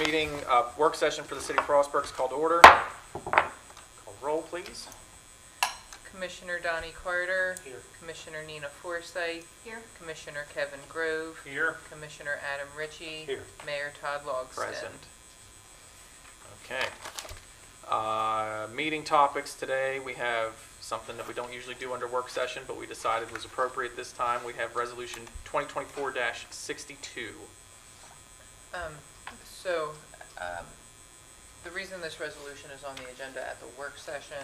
meeting, work session for the City of Frostburg is called to order. Call roll, please. Commissioner Donnie Carter. Here. Commissioner Nina Forsythe. Here. Commissioner Kevin Grove. Here. Commissioner Adam Ritchie. Here. Mayor Todd Logston. Present. Okay. Meeting topics today. We have something that we don't usually do under work session, but we decided was appropriate this time. We have Resolution 2024-62. The reason this resolution is on the agenda at the work session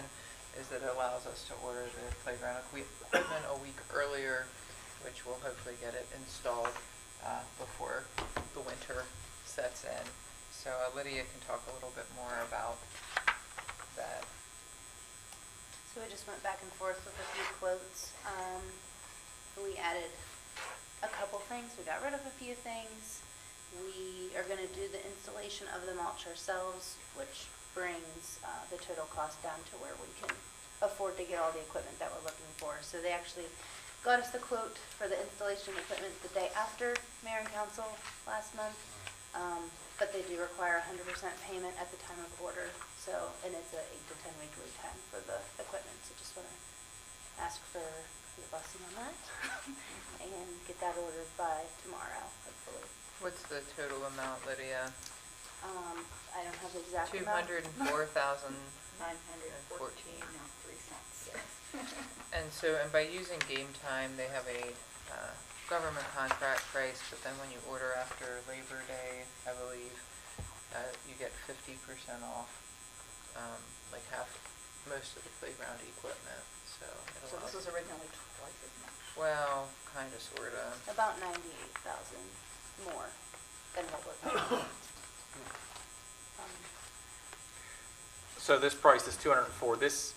is that it allows us to order the playground equipment a week earlier, which will hopefully get it installed before the winter sets in. So Lydia can talk a little bit more about that. So we just went back and forth with a few quotes. We added a couple things. We got rid of a few things. We are going to do the installation of the mulch ourselves, which brings the total cost down to where we can afford to get all the equipment that we're looking for. So they actually got us the quote for the installation equipment the day after Mayor and Council last month, but they do require 100% payment at the time of order. So, and it's an 8 to 10 week lead time for the equipment. So just want to ask for your blessing on that and get that ordered by tomorrow, hopefully. What's the total amount, Lydia? I don't have the exact amount. $204,914. And by using Game Time, they have a government contract price, but then when you order after Labor Day, I believe, you get 50% off, like most of the playground equipment. So this was originally twice as much. Well, kind of, sort of. About 98,000 more than what we're paying. So this price is $204. This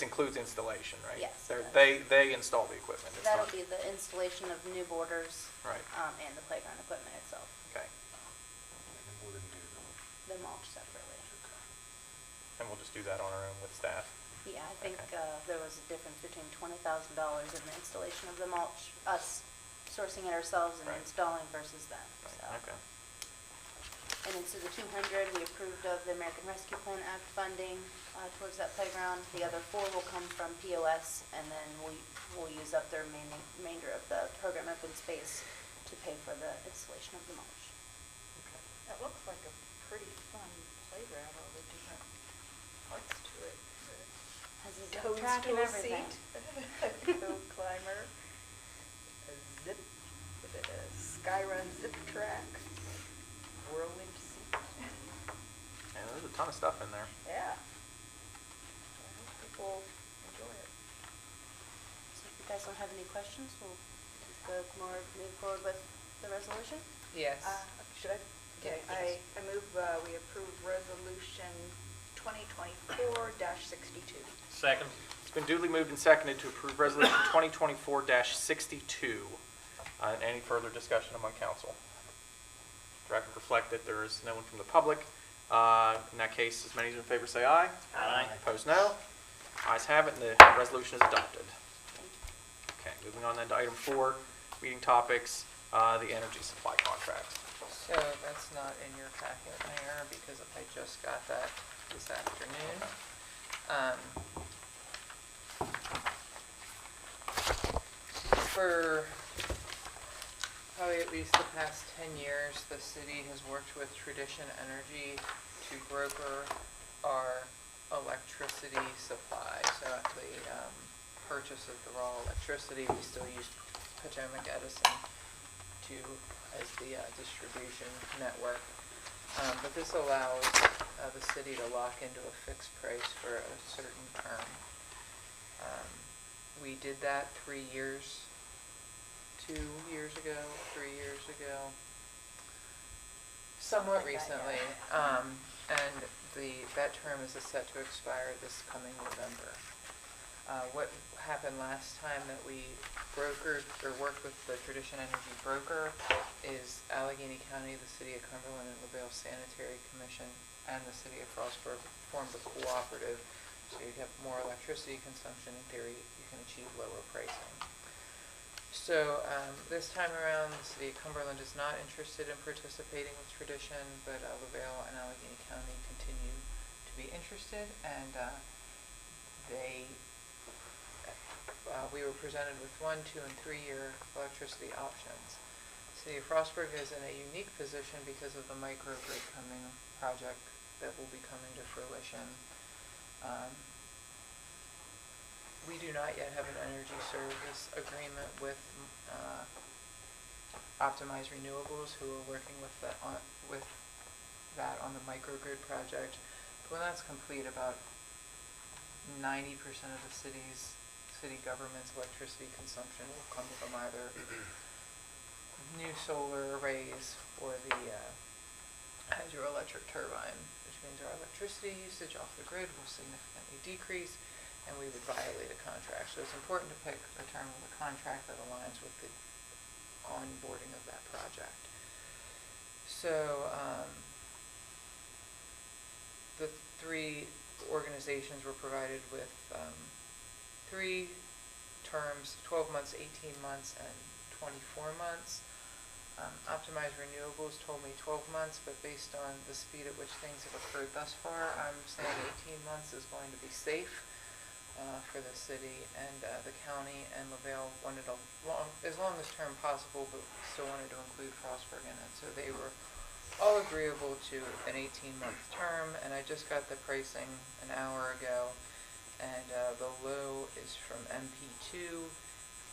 includes installation, right? Yes. They install the equipment. It's That'll not- be the installation of new borders, Right. and the playground equipment itself. Okay. The mulch separately. And we'll just do that on our own with staff. Yeah, I think Okay. there was a difference between $20,000 in the installation of the mulch, us sourcing it ourselves and Right. installing versus them. Right. So. Okay. And then so the 200 we approved of the American Rescue Plan Act funding towards that playground. The other 4 will come from POS, and then we'll use up the remainder of the program open space to pay for the installation of the mulch. It looks like a pretty fun playground, all the different parts to it. Has a zip track and everything. A co-climber, a Skyrun zip track, whirlwind seat. Yeah, there's a ton of stuff in there. Yeah. I hope people enjoy it. So if you guys don't have any questions, we'll just move forward with the resolution. Yes. Should I? Okay, Yes. I move we approve resolution 2024-62. Second. It's been duly moved and seconded to approve Resolution 2024-62. Any further discussion among council? The record reflect that there is no one from the public. In that case, as many as in favor say aye. Aye. Opposed, no. Ayes have it, and the resolution is adopted. Okay, moving on then to item 4, meeting topics, the energy supply contract. So that's not in your packet, Mayor, because I just got that this afternoon. For probably at least the past 10 years, the city has worked with Tradition Energy to broker our electricity supply. So at the purchase of the raw electricity, we still use Potomac Edison as the distribution network. But this allows the city to lock into a fixed price for a certain term. We did that 3 years, 2 years ago, 3 years ago, somewhat Something like that, recently. yeah. And that term is set to expire this coming November. What happened last time that we brokered or worked with the Tradition Energy broker is Allegheny County, the City of Cumberland, and LaBelle Sanitary Commission, and the City of Frostburg formed a cooperative. So you have more electricity consumption. In theory, you can achieve lower pricing. So, this time around, the city of Cumberland is not interested in participating with Tradition, but LaVale and Allegheny County continue to be interested, and we were presented with 1, 2, and 3-year electricity options. City of Frostburg is in a unique position because of the microgrid project that will be coming to fruition. We do not yet have an energy service agreement with Optimize Renewables, who are working with that on the microgrid project. But when that's complete, about 90% of the city government's electricity consumption will come from either new solar arrays or the hydroelectric turbine, which means our electricity usage off the grid will significantly decrease, and we would violate a contract. So it's important to pick a term of the contract that aligns with the onboarding of that project. So the 3 organizations were provided with 3 terms, 12 months, 18 months, and 24 months. Optimize Renewables told me 12 months, but based on the speed at which things have occurred thus far, I'm saying 18 months is going to be safe for the city, and the county and LaVale wanted as long as term possible, but still wanted to include Frostburg in it. So they were all agreeable to an 18-month term, and I just got the pricing an hour ago, and the low is from MP2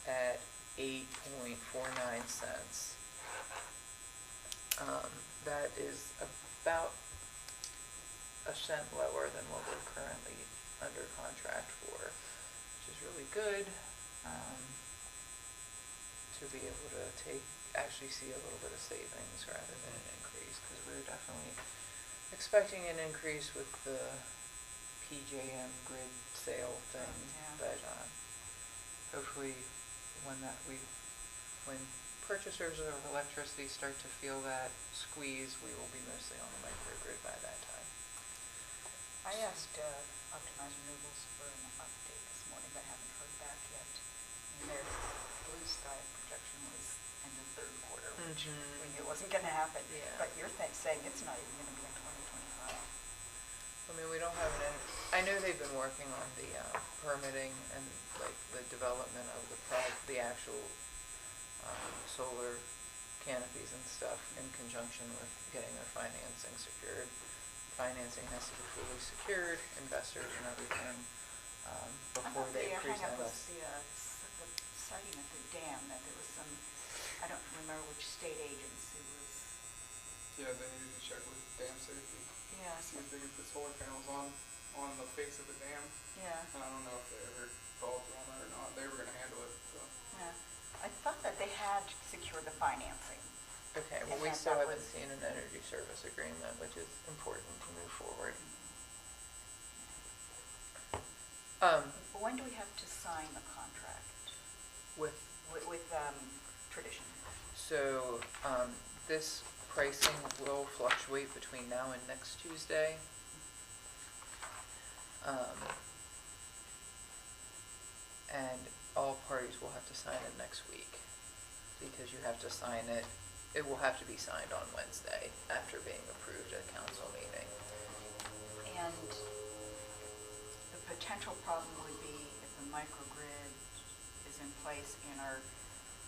at 8.49 cents. That is about a cent lower than what we're currently under contract for, which is really good to be able to actually see a little bit of savings rather than an increase, because we were definitely expecting an increase with the PJM grid sale thing, but hopefully when purchasers of electricity start to feel that squeeze, we will be mostly on the microgrid by that time. I asked Optimize Renewables for an update this morning, but haven't heard back yet. And their blue sky projection was end of third quarter, which we knew wasn't going to happen. Yeah. But you're saying it's not even going to be in 2025. I mean, we don't have I know they've been working on the permitting and like the development of the actual solar canopies and stuff in conjunction with getting their financing secured. Financing has to be fully secured, investors and everything, before they present us. The sighting at the dam, that there was some, I don't remember which state agency was. Yeah, they needed to check with dam safety. Yeah. See if they could put solar panels on the face of the dam. Yeah. I don't know if they ever followed through on that or not. They were gonna handle it, so. Yeah. I thought that they had secured the financing. Okay, well, And we that still haven't was- seen an energy service agreement, which is important to move forward. When do we have to sign the contract With with Tradition? So, this pricing will fluctuate between now and next Tuesday. And all parties will have to sign it next week, because you have to sign it, it will have to be signed on Wednesday after being approved at council meeting. And the potential problem would be if the microgrid is in place and our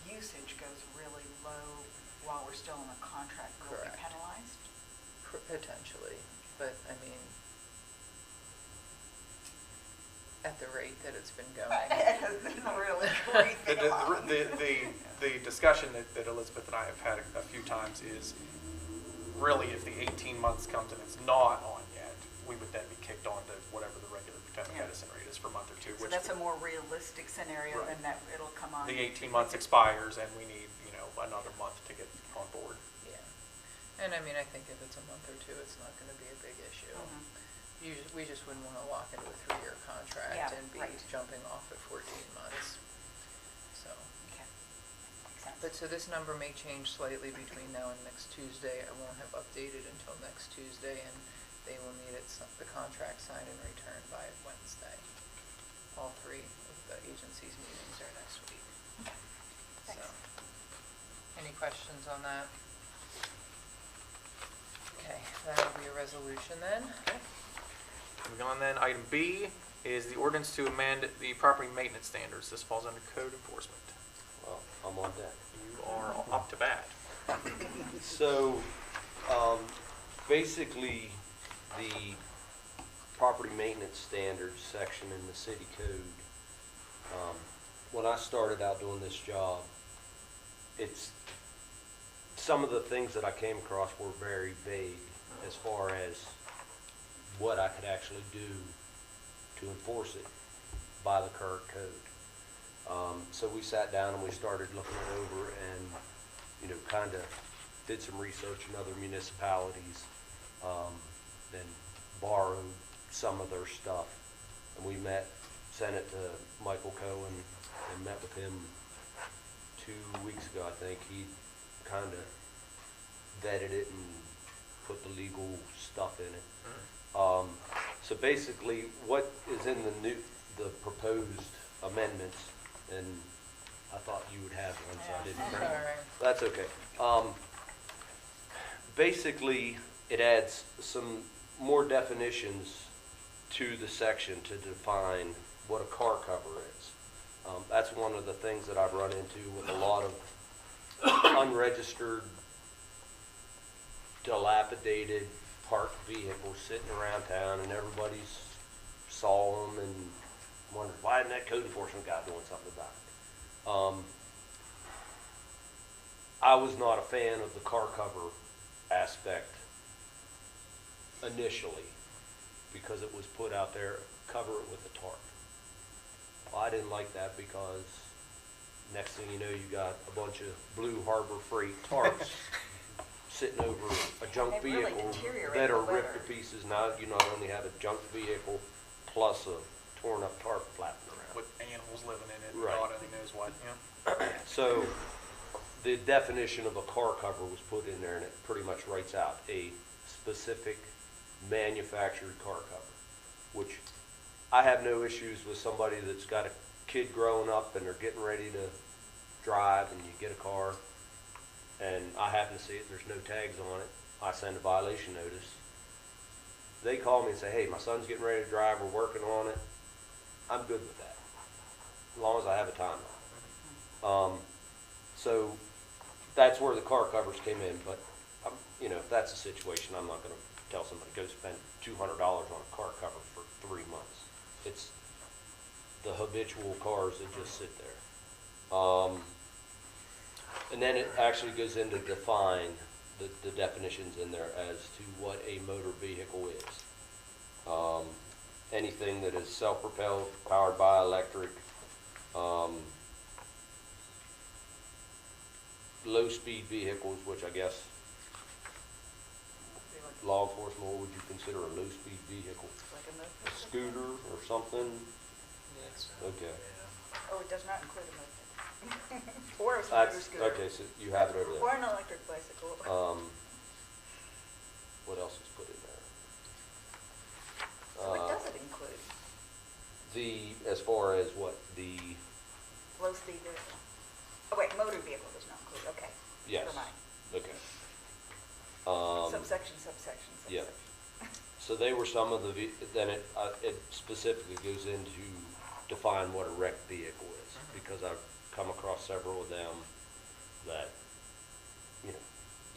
usage goes really low while we're still in a contract, will we be Correct. penalized? Potentially, but I mean, at the rate that it's been going. It has been really creeping along. The discussion that Elizabeth and I have had a few times is really if the 18 months comes and it's not on yet, we would then be kicked on to whatever the regular Potomac Yeah. Edison rate is for a month or two. So Which that's a more realistic scenario Right. than that it'll come on. the 18 months expires and we need, another month to get on board. Yeah, and I mean, I think if it's a month or two, it's not gonna be a big issue. Mhm. We just wouldn't wanna lock into a 3-year contract Yeah, and be right. jumping off at 14 months, so. Okay, makes sense. But so this number may change slightly between now and next Tuesday. I won't have updated until next Tuesday, and they will need the contract signed and returned by Wednesday. All 3 of the agency's meetings are next week. Okay. So, Thanks. any questions on that? Okay, that'll be a resolution then. Moving on then, item B is the ordinance to amend the property maintenance standards. This falls under code enforcement. Well, I'm on deck. You are up to bat. So, basically, the property maintenance standards section in the city code, when I started out doing this job, some of the things that I came across were very vague as far as what I could actually do to enforce it by the current code. So we sat down and we started looking it over and, kind of did some research in other municipalities, and borrowed some of their stuff. And we sent it to Michael Cohen and met with him 2 weeks ago, I think. He kind of vetted it and put the legal stuff in it. So basically, what is in the proposed amendments, and I thought you would have one, so I didn't bring it. Sorry. That's okay. Basically, it adds some more definitions to the section to define what a car cover is. That's one of the things that I've run into with a lot of unregistered, dilapidated parked vehicles sitting around town, and everybody's saw them and wondered, why isn't that code enforcement guy doing something about it? I was not a fan of the car cover aspect initially, because it was put out there, cover it with a tarp. Well, I didn't like that, because next thing you know, you got a bunch of Blue Harbor Freight tarps sitting over a junk They really vehicle deteriorate that the are ripped weather. to pieces. Now you not only have a junk vehicle plus a torn up tarp flapping around. With animals living in it, Right. God only knows what, yeah. So the definition of a car cover was put in there, and it pretty much writes out a specific manufactured car cover, which I have no issues with somebody that's got a kid growing up and they're getting ready to drive, and you get a car and I happen to see it, there's no tags on it. I send a violation notice. They call me and say, hey, my son's getting ready to drive, we're working on it. I'm good with that, as long as I have a timeline. So that's where the car covers came in, but if that's the situation, I'm not gonna tell somebody, go spend $200 on a car cover for 3 months. It's the habitual cars that just sit there. And then it actually goes into define the definitions in there as to what a motor vehicle is. Anything that is self-propelled, powered by electric, low-speed vehicles, which I guess law enforcement, what would you consider a low-speed vehicle? Like a A moped? scooter or something? Okay. Oh, it does not include a moped. Or a That's, scooter. okay, so you have it over Or there. an electric bicycle. What else is put in there? So what does it include? As far as what, Low-speed vehicle? Oh, wait, motor vehicle does not include, okay. yes, Never mind. okay. Subsection, subsection, yeah. subsection. So they were some of then it specifically goes into define what a wrecked vehicle is, because I've come across several of them that,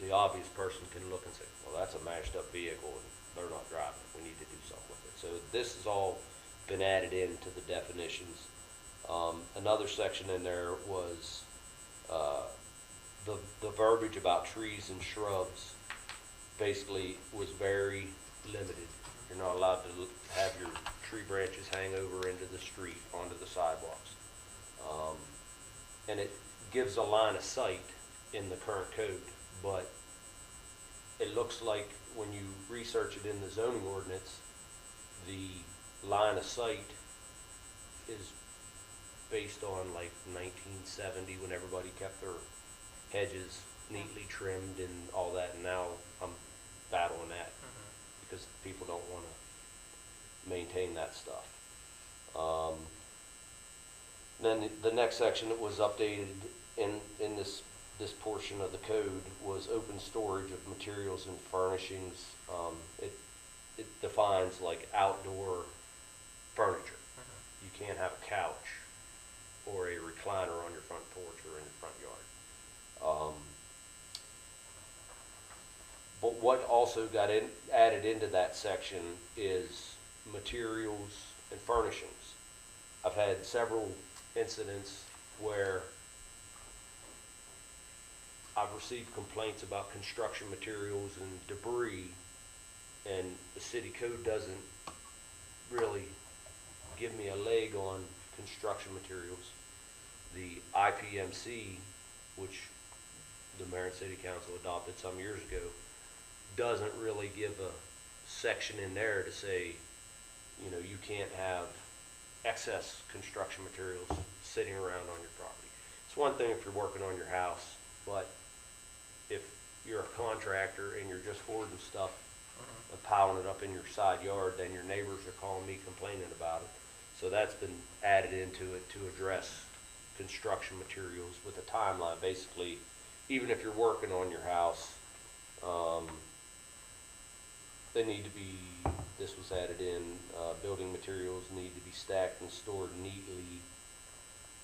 the obvious person can look and say, well, that's a mashed up vehicle and they're not driving it, we need to do something with it. So this has all been added into the definitions. Another section in there was the verbiage about trees and shrubs basically was very limited. You're not allowed to have your tree branches hang over into the street, onto the sidewalks. And it gives a line of sight in the current code, but it looks like when you research it in the zoning ordinance, the line of sight is based on like 1970, when everybody kept their hedges neatly trimmed and all that, and now I'm battling that because people don't want to maintain that stuff. Then the next section that was updated in this portion of the code was open storage of materials and furnishings. It defines like outdoor furniture. You can't have a couch or a recliner on your front porch or in the front yard. But what also got added into that section is materials and furnishings. I've had several incidents where I've received complaints about construction materials and debris, and the city code doesn't really give me a leg on construction materials. The IPMC, which the Mayor and City Council adopted some years ago, doesn't really give a section in there to say, you know, you can't have excess construction materials sitting around on your property. It's one thing if you're working on your house, but if you're a contractor and you're just hoarding stuff and piling it up in your side yard, then your neighbors are calling me complaining about it. So that's been added into it to address construction materials with a timeline. Basically, even if you're working on your house, they need to be, this was added in, building materials need to be stacked and stored neatly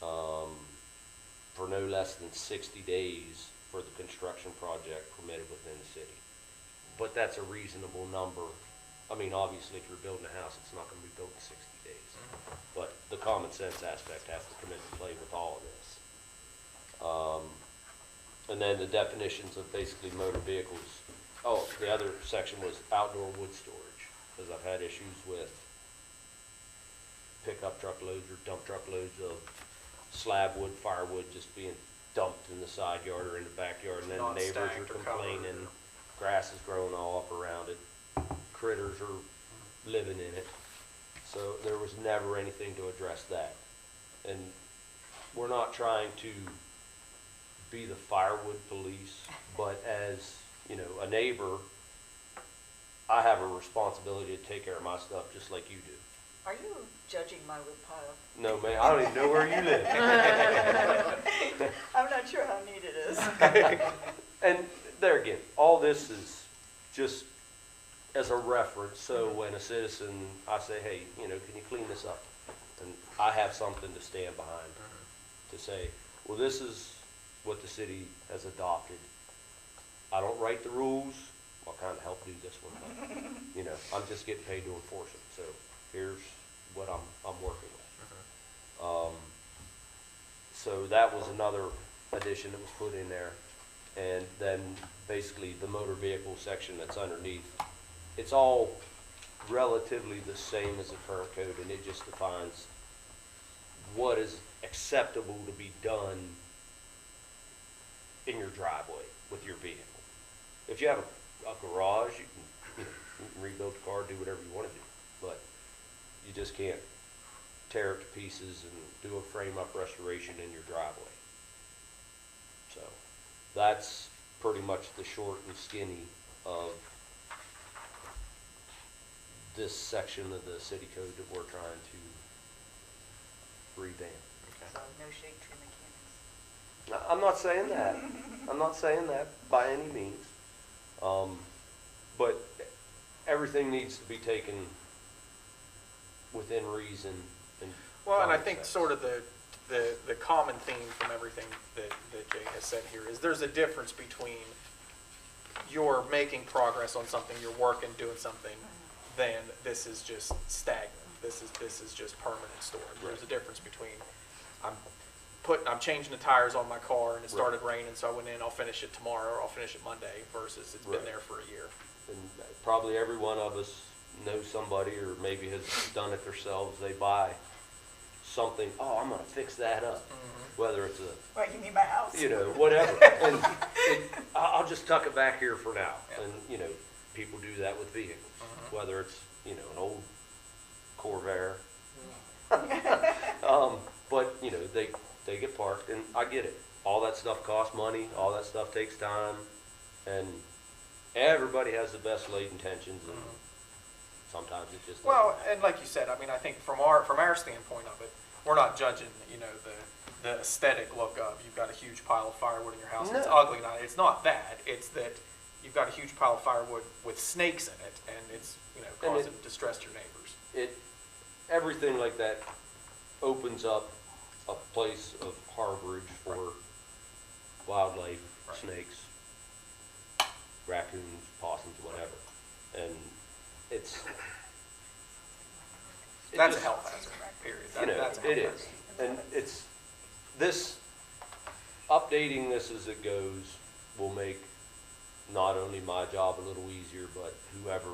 for no less than 60 days for the construction project permitted within the city. But that's a reasonable number. I mean, obviously, if you're building a house, it's not going to be built in 60 days. But the common sense aspect has to come into play with all of this. And then the definitions of basically motor vehicles. Oh, the other section was outdoor wood storage, because I've had issues with pickup truckloads or dump truckloads of slab wood, firewood just being dumped in the side yard or in the backyard, and then the Not neighbors stacked are or covered. complaining, grass is growing all up around it, critters are living in it. So there was never anything to address that. And we're not trying to be the firewood police, but as, you know, a neighbor, I have a responsibility to take care of my stuff just like you do. Are you judging my wood pile? No, man, I don't even know where you live. I'm not sure how neat it is. And there again, all this is just as a reference, so when a citizen, I say, hey, you know, can you clean this up? And I have something to stand behind, to say, well, this is what the city has adopted. I don't write the rules, I'll kind of help do this one, but, you know, I'm just getting paid to enforce them, so here's what I'm working with. So that was another addition that was put in there. And then basically the motor vehicle section that's underneath, it's all relatively the same as the current code, and it just defines what is acceptable to be done in your driveway with your vehicle. If you have a garage, you can rebuild the car, do whatever you want to do, but you just can't tear it to pieces and do a frame-up restoration in your driveway. So that's pretty much the short and skinny of this section of the city code that we're trying to revamp. So no shade tree mechanics. Now, I'm not saying that. I'm not saying that by any means. But everything needs to be taken within reason and Well, and I common think sense. sort of the common theme from everything that Jay has said here is there's a difference between you're making progress on something, you're working, doing something, than this is just stagnant. This is just permanent storage. There's a difference between I'm changing the tires on my car and it started raining, so I went in, I'll finish it tomorrow or I'll finish it Monday, versus it's been Right. there for a year. And probably every one of us knows somebody, or maybe has done it themselves. They buy something, oh, I'm gonna fix that up. Whether it's Well, you mean my house? you know, whatever. And I'll just tuck it back here for now. And, you know, people do that with vehicles, whether it's, you know, an old Corvair. But, you know, they get parked, and I get it. All that stuff costs money, all that stuff takes time, and everybody has the best laid intentions, and sometimes it just doesn't Well, happen. and like you said, I mean, I think from our standpoint of it, we're not judging, you know, the aesthetic look of, you've got a huge pile of firewood in your house, and it's No. ugly, and it's not that, it's that you've got a huge pile of firewood with snakes in it, and it's, causing distress to your neighbors. Everything like that opens up a place of harborage for wildlife, Right. snakes, raccoons, possums, whatever. And it's. it That's a just- health hazard, period. You know, That's a it health is. hazard. And updating this as it goes will make not only my job a little easier, but whoever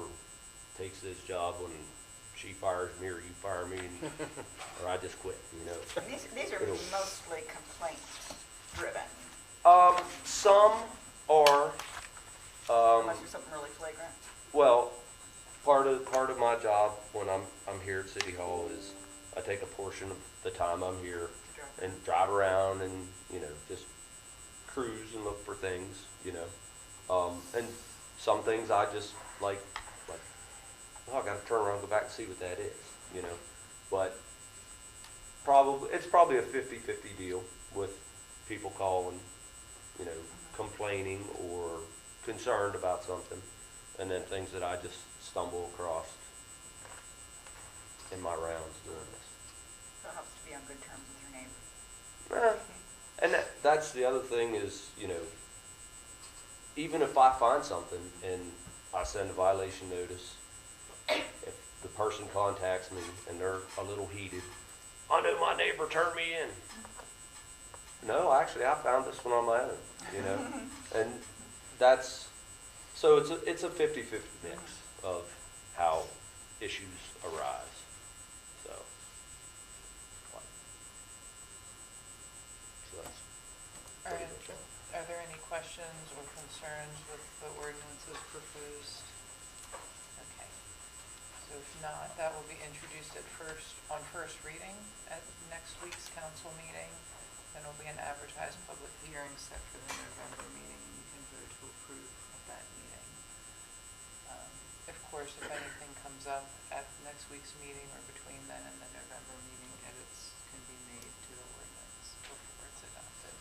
takes this job when she fires me or you fire me, or I just quit, These are It'll- mostly complaint driven, Some are, unless there's something really flagrant. well, part of my job when I'm here at City Hall is I take a portion of the time I'm here and drive around and, just cruise and look for things, and some things I just like, oh, I gotta turn around and go back and see what that is, but it's probably a 50-50 deal with people calling, complaining or concerned about something, and then things that I just stumble across in my rounds doing this. So it helps to be on good terms with your neighbor. And that's the other thing is, even if I find something and I send a violation notice, if the person contacts me and they're a little heated, I know my neighbor turned me in. No, actually, I found this one on my own, and so it's a 50-50 mix of how issues arise, so. That's pretty much it. Are there any questions or concerns with the ordinances proposed? Okay. So if not, that will be introduced on first reading at next week's council meeting. Then will be an advertised public hearing set for the November meeting, and you can vote to approve at that meeting. Of course, if anything comes up at next week's meeting or between then and the November meeting, edits can be made to the ordinance before it's adopted.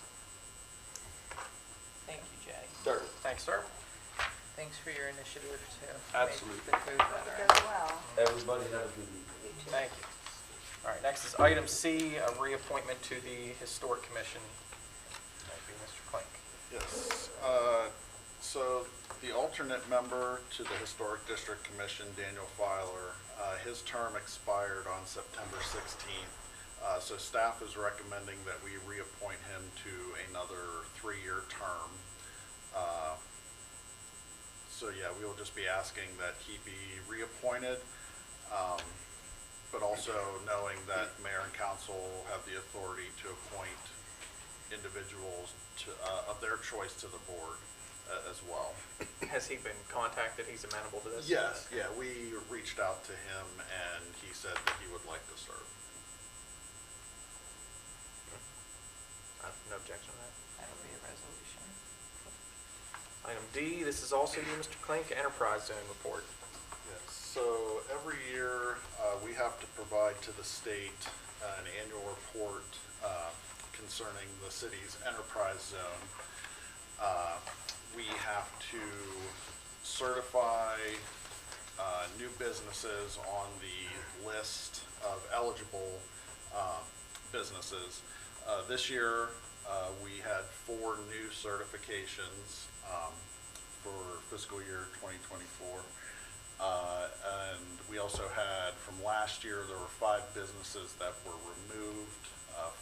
Thank you, Jay. Certainly. Thanks, sir. Thanks for your initiative to Absolutely. make the code Hope it better. goes well. Everybody have a good evening. Thank you. All right, next is item C, a reappointment to the Historic Commission. That'd be Mr. Klink. Yes, so the alternate member to the Historic District Commission, Daniel Filer, his term expired on September 16th. So staff is recommending that we reappoint him to another 3-year term. So yeah, we will just be asking that he be reappointed, but also knowing that mayor and council have the authority to appoint individuals of their choice to the board as well. Has he been contacted? He's amenable to this? Yes, yeah, we reached out to him and he said that he would like to serve. I have no objection to that. That'll be a resolution. Item D, this is also you, Mr. Klink, Enterprise Zone Report. Yes, so every year we have to provide to the state an annual report concerning the city's enterprise zone. We have to certify new businesses on the list of eligible businesses. This year we had 4 new certifications for fiscal year 2024. And we also had, from last year, there were 5 businesses that were removed.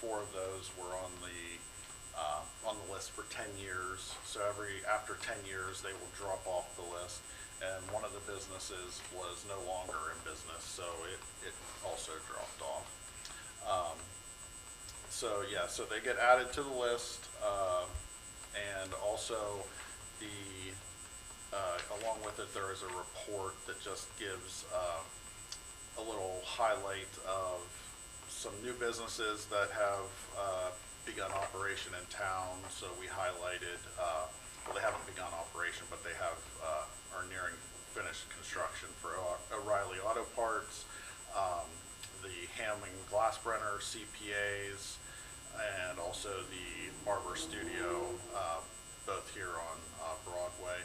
4 of those were on the list for 10 years. So after 10 years, they will drop off the list. And one of the businesses was no longer in business, so it also dropped off. So yeah, so they get added to the list, and also along with it, there is a report that just gives a little highlight of some new businesses that have begun operation in town. So we highlighted, well, they haven't begun operation, but they are nearing finished construction for O'Reilly Auto Parts, the Hammond Glassbrenner CPAs, and also the Barber Studio, both here on Broadway.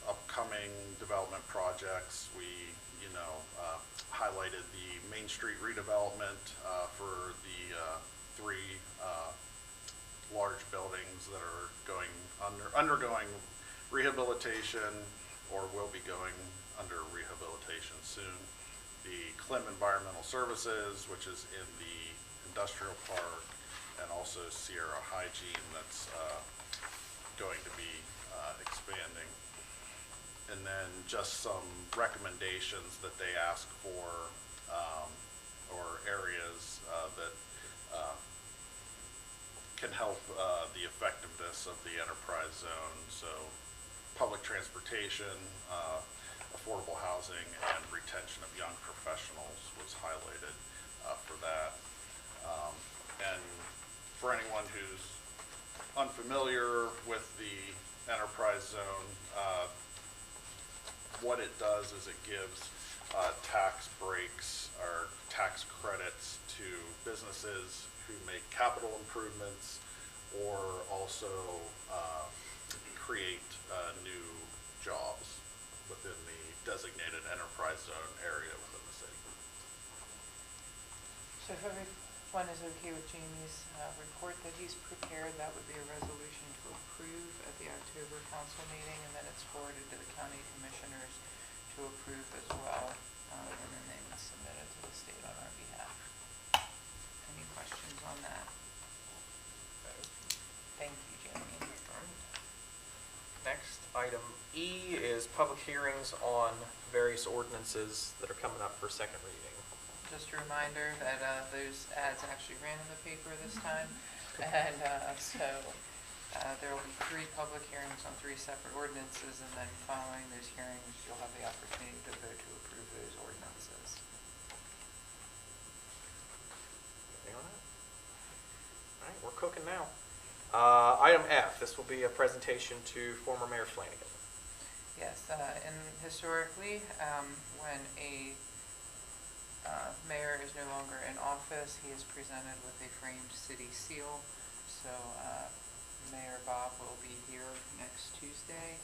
Upcoming development projects, we, highlighted the Main Street redevelopment for the three large buildings that are undergoing rehabilitation or will be going under rehabilitation soon. The Clem Environmental Services, which is in the industrial park, and also Sierra Hygiene that's going to be expanding. And then just some recommendations that they ask for, or areas that can help the effectiveness of the enterprise zone. So public transportation, affordable housing, and retention of young professionals was highlighted for that. And for anyone who's unfamiliar with the enterprise zone, what it does is it gives tax breaks or tax credits to businesses who make capital improvements or also create new jobs within the designated enterprise zone area within the city. So if everyone is okay with Jamie's report that he's prepared, that would be a resolution to approve at the October council meeting, and then it's forwarded to the county commissioners to approve as well, and then they would submit it to the state on our behalf. Any questions on that? Thank you, Jamie. Next, item E is public hearings on various ordinances that are coming up for second reading. Just a reminder that those ads actually ran in the paper this time, and so there will be 3 public hearings on 3 separate ordinances, and then following those hearings, you'll have the opportunity to vote to approve those ordinances. Anything on that? All right, we're cooking now. Item F, this will be a presentation to former Mayor Flanagan. Yes, and historically, when a mayor is no longer in office, he is presented with a framed city seal. So Mayor Bob will be here next Tuesday.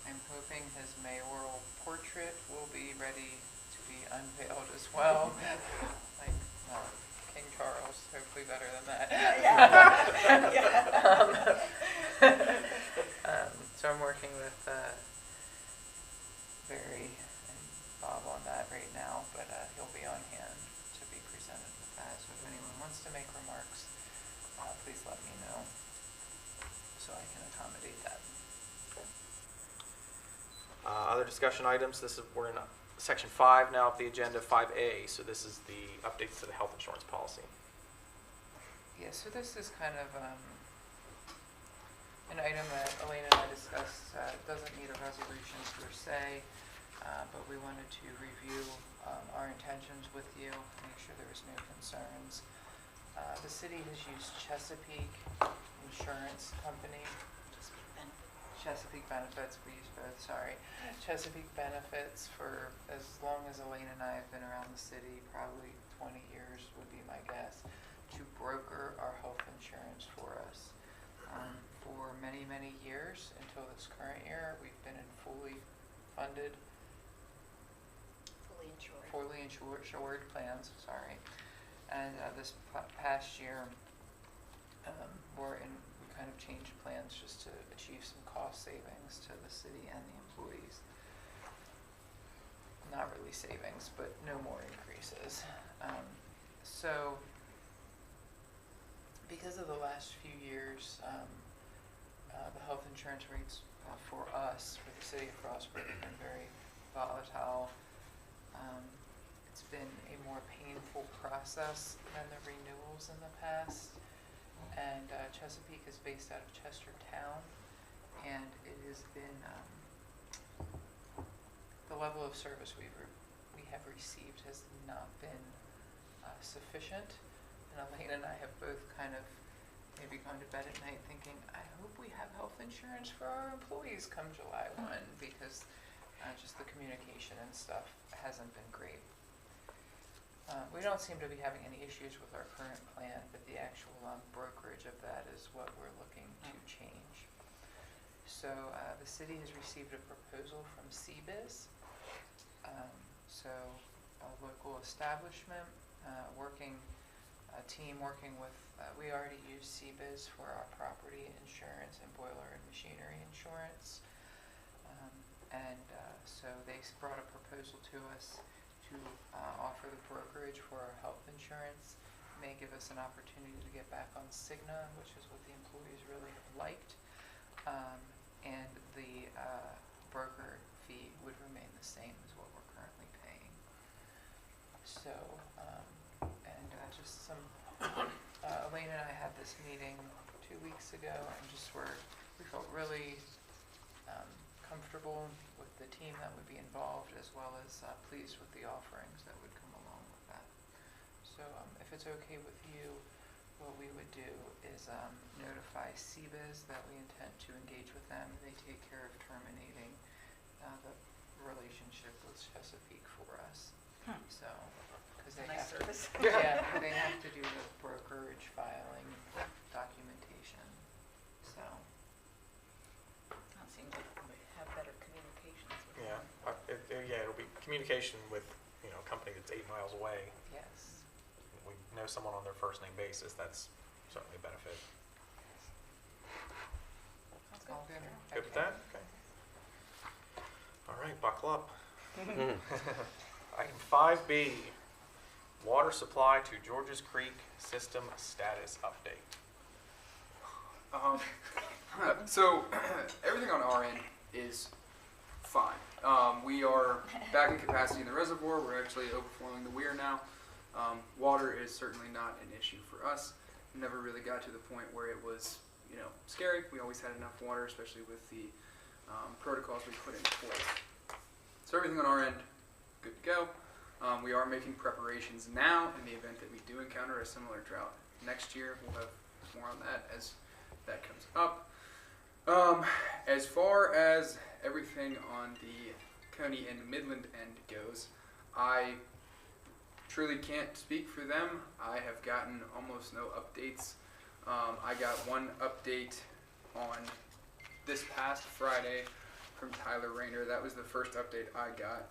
I'm hoping his mayoral portrait will be ready to be unveiled as well. Like King Charles, hopefully better than that. So I'm working with Barry and Bob on that right now, but he'll be on hand to be presented with that. So if anyone wants to make remarks, please let me know so I can accommodate that. Other discussion items, we're in section 5 now of the agenda, 5A, so this is the updates to the health insurance policy. Yeah, so this is kind of an item that Elaine and I discussed. It doesn't need a resolution per se, but we wanted to review our intentions with you, make sure there was no concerns. The city has used Chesapeake Insurance Company. Chesapeake Benefits, we use both, sorry. Chesapeake Benefits for as long as Elaine and I have been around the city, probably 20 years would be my guess, to broker our health insurance for us. For many, many years, until this current year, we've been in fully funded, fully insured plans, sorry. And this past year, we kind of changed plans just to achieve some cost savings to the city and the employees. Not really savings, but no more increases. So because of the last few years, the health insurance rates for us, for the city of Frostburg, have been very volatile. It's been a more painful process than the renewals in the past. And Chesapeake is based out of Chestertown, and it has been the level of service we have received has not been sufficient. And Elaine and I have both kind of maybe gone to bed at night thinking, I hope we have health insurance for our employees come July 1, because just the communication and stuff hasn't been great. we don't seem to be having any issues with our current plan, but the actual brokerage of that is what we're looking to change. So the city has received a proposal from CBIZ. So a local establishment, a team working with, we already use CBIZ for our property insurance and boiler and machinery insurance. So they brought a proposal to us to offer the brokerage for our health insurance. May give us an opportunity to get back on Cigna, which is what the employees really have liked. And the broker fee would remain the same as what we're currently paying. So, just some, Elaine and I had this meeting 2 weeks ago, and we felt really comfortable with the team that would be involved, as well as pleased with the offerings that would come along with that. So if it's okay with you, what we would do is notify CBIZ that we intend to engage with them. They take care of terminating the relationship with Chesapeake for us. So, because they Nice have service. to, yeah, they have to do the brokerage filing documentation. So, It seems like we have better communications with Yeah, them. it'll be communication with, a company that's 8 miles away. yes. We know someone on their first name basis, that's certainly a benefit. All good. Good with that? Okay. All right, buckle up. Item 5B, water supply to Georges Creek system status update. So everything on our end is fine. We are back in capacity in the reservoir. We're actually overflowing the weir now. Water is certainly not an issue for us. Never really got to the point where it was, scary. We always had enough water, especially with the protocols we put in place. So everything on our end, good to go. We are making preparations now in the event that we do encounter a similar drought next year. We'll have more on that as that comes up. As far as everything on the Coney and Midland end goes, I truly can't speak for them. I have gotten almost no updates. I got one update on this past Friday from Tyler Rayner. That was the first update I got,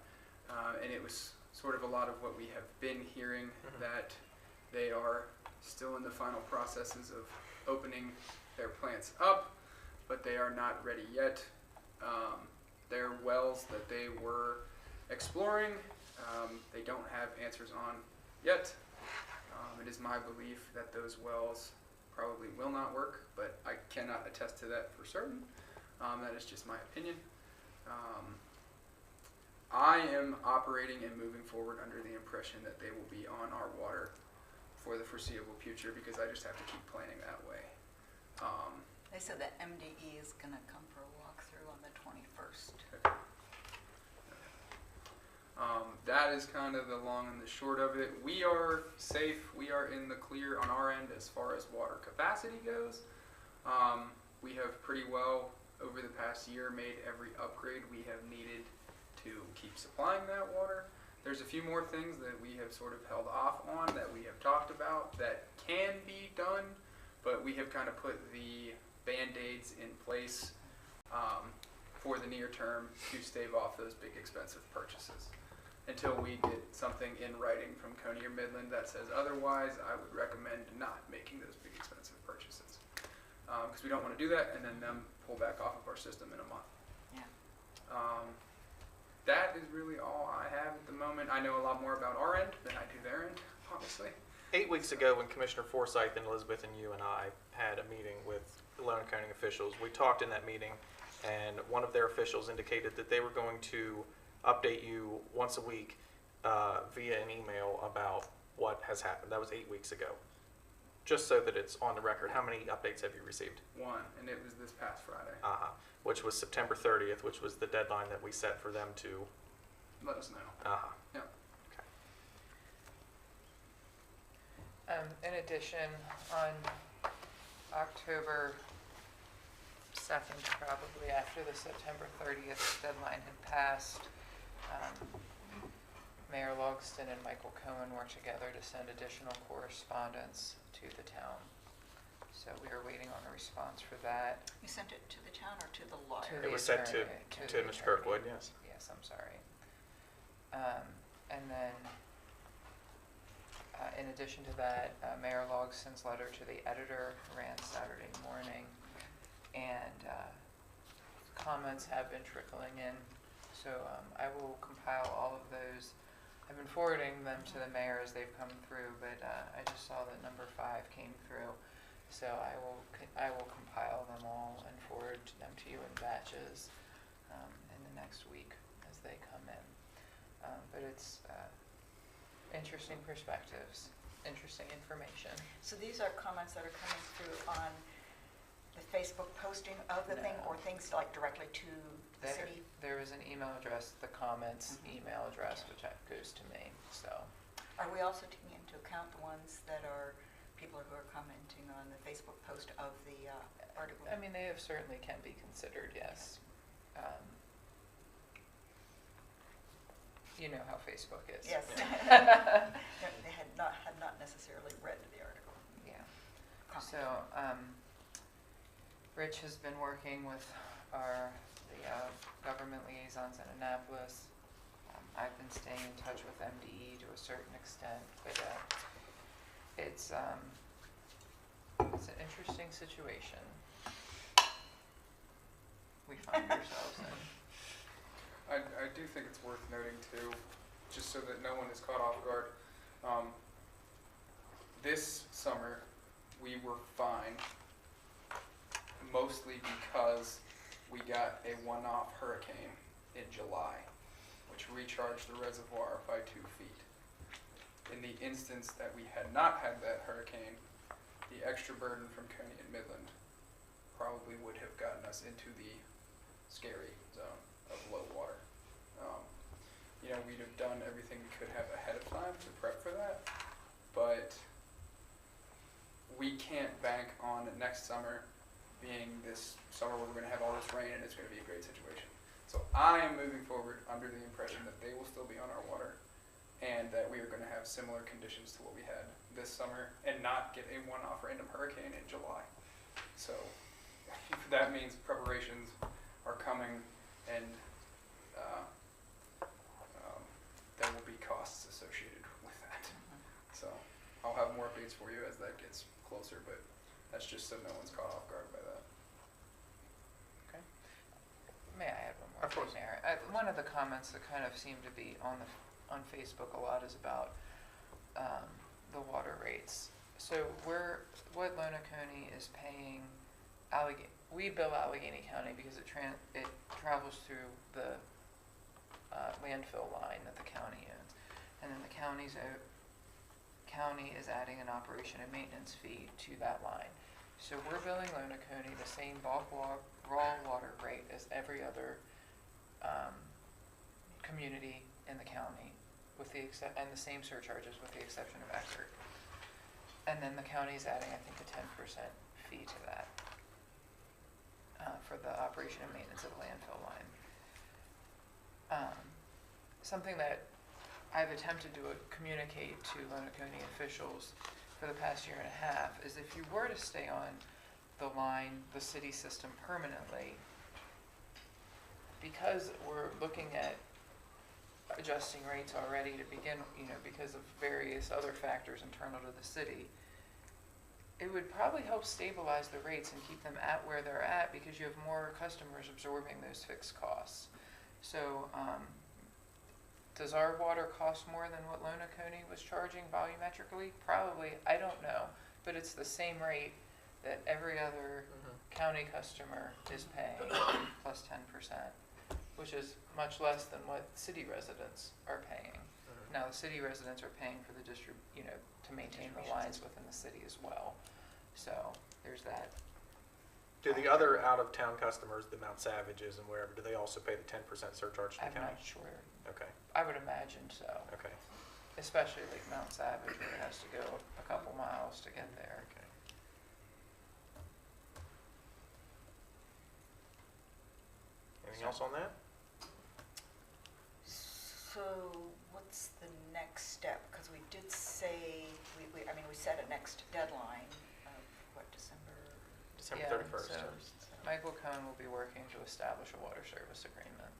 and it was sort of a lot of what we have been hearing, that they are still in the final processes of opening their plants up, but they are not ready yet. Their wells that they were exploring, they don't have answers on yet. It is my belief that those wells probably will not work, but I cannot attest to that for certain. That is just my opinion. I am operating and moving forward under the impression that they will be on our water for the foreseeable future, because I just have to keep planning that way. They said that MDE is going to come for a walkthrough on the 21st. That is kind of the long and the short of it. We are safe. We are in the clear on our end as far as water capacity goes. We have pretty well, over the past year, made every upgrade we have needed to keep supplying that water. There's a few more things that we have sort of held off on that we have talked about that can be done, but we have kind of put the Band-Aids in place for the near term to stave off those big expensive purchases. Until we get something in writing from Coney or Midland that says otherwise, I would recommend not making those big expensive purchases. Because we don't want to do that and then them pull back off of our system in a month. Yeah. That is really all I have at the moment. I know a lot more about our end than I do their end, obviously. 8 weeks ago, when Commissioner Forsyth and Elizabeth and you and I had a meeting with the Loan County officials, we talked in that meeting, and one of their officials indicated that they were going to update you once a week via an email about what has happened. That was 8 weeks ago. Just so that it's on the record, how many updates have you received? One, and it was this past Friday. Which was September 30th, which was the deadline that we set for them to. Let us know. Yep. Okay. In addition, on October 2nd, probably after the September 30th deadline had passed, Mayor Logston and Michael Cohen worked together to send additional correspondence to the town. So we are waiting on a response for that. You sent it to the town or to the To lawyer? the It was sent to attorney- to the Ms. attorney. Kirkwood, yes. Yes, I'm sorry. And then, in addition to that, Mayor Logston's letter to the editor ran Saturday morning, and comments have been trickling in. So I will compile all of those. I've been forwarding them to the mayor as they've come through, but I just saw that number 5 came through. So I will compile them all and forward them to you in batches in the next week as they come in. But it's interesting perspectives, interesting information. So these are comments that are coming through on the Facebook posting of the thing, No. or things like directly to the city? There is an email address, the comments email address, which goes to me, so. Are we also taking into account the ones that are people who are commenting on the Facebook post of the article? I mean, they have certainly can be considered, yes. You know how Facebook is. Yes. They had not necessarily read the article. Yeah. Comment. So, Rich has been working with the government liaisons in Annapolis. I've been staying in touch with MDE to a certain extent, but it's an interesting situation we find ourselves in. I do think it's worth noting too, just so that no one is caught off guard. This summer, we were fine, mostly because we got a one-off hurricane in July, which recharged the reservoir by 2 feet. In the instance that we had not had that hurricane, the extra burden from Coney and Midland probably would have gotten us into the scary zone of low water. We'd have done everything we could have ahead of time to prep for that, but we can't bank on next summer being this summer where we're going to have all this rain and it's going to be a great situation. So I am moving forward under the impression that they will still be on our water and that we are going to have similar conditions to what we had this summer and not get a one-off random hurricane in July. So that means preparations are coming, and there will be costs associated with that. So I'll have more updates for you as that gets closer, but that's just so no one's caught off guard by that. Okay. May I add one more Of course. thing there? One of the comments that kind of seem to be on Facebook a lot is about the water rates. So what Lonaconee is paying we bill Allegheny County because it travels through the landfill line that the county owns, and then the county is adding an operation and maintenance fee to that line. So we're billing Lonaconee the same bulk raw water rate as every other community in the county, and the same surcharges with the exception of Eckerd. And then the county's adding, I think, a 10% fee to that for the operation and maintenance of the landfill line. Something that I've attempted to communicate to Lonaconee officials for the past year and a half is if you were to stay on the city system permanently, because we're looking at adjusting rates already to begin, because of various other factors internal to the city, it would probably help stabilize the rates and keep them at where they're at because you have more customers absorbing those fixed costs. So, does our water cost more than what Lonaconee was charging volumetrically? Probably, I don't know, but it's the same rate that every other county customer is paying plus 10%, which is much less than what city residents are paying. Now, the city residents are paying for the to maintain the lines within the city as well. So there's that. Do the other out-of-town customers, the Mount Savages and wherever, do they also pay the 10% surcharge to the I'm county? not sure. Okay, I would imagine so, okay, especially like Mount Savage where it has to go a couple miles to get there. okay. Anything else on that? So what's the next step? Because we did say, we set a next deadline of, what, December? December Yeah, 31st. so Michael Cohen will be working to establish a water service agreement.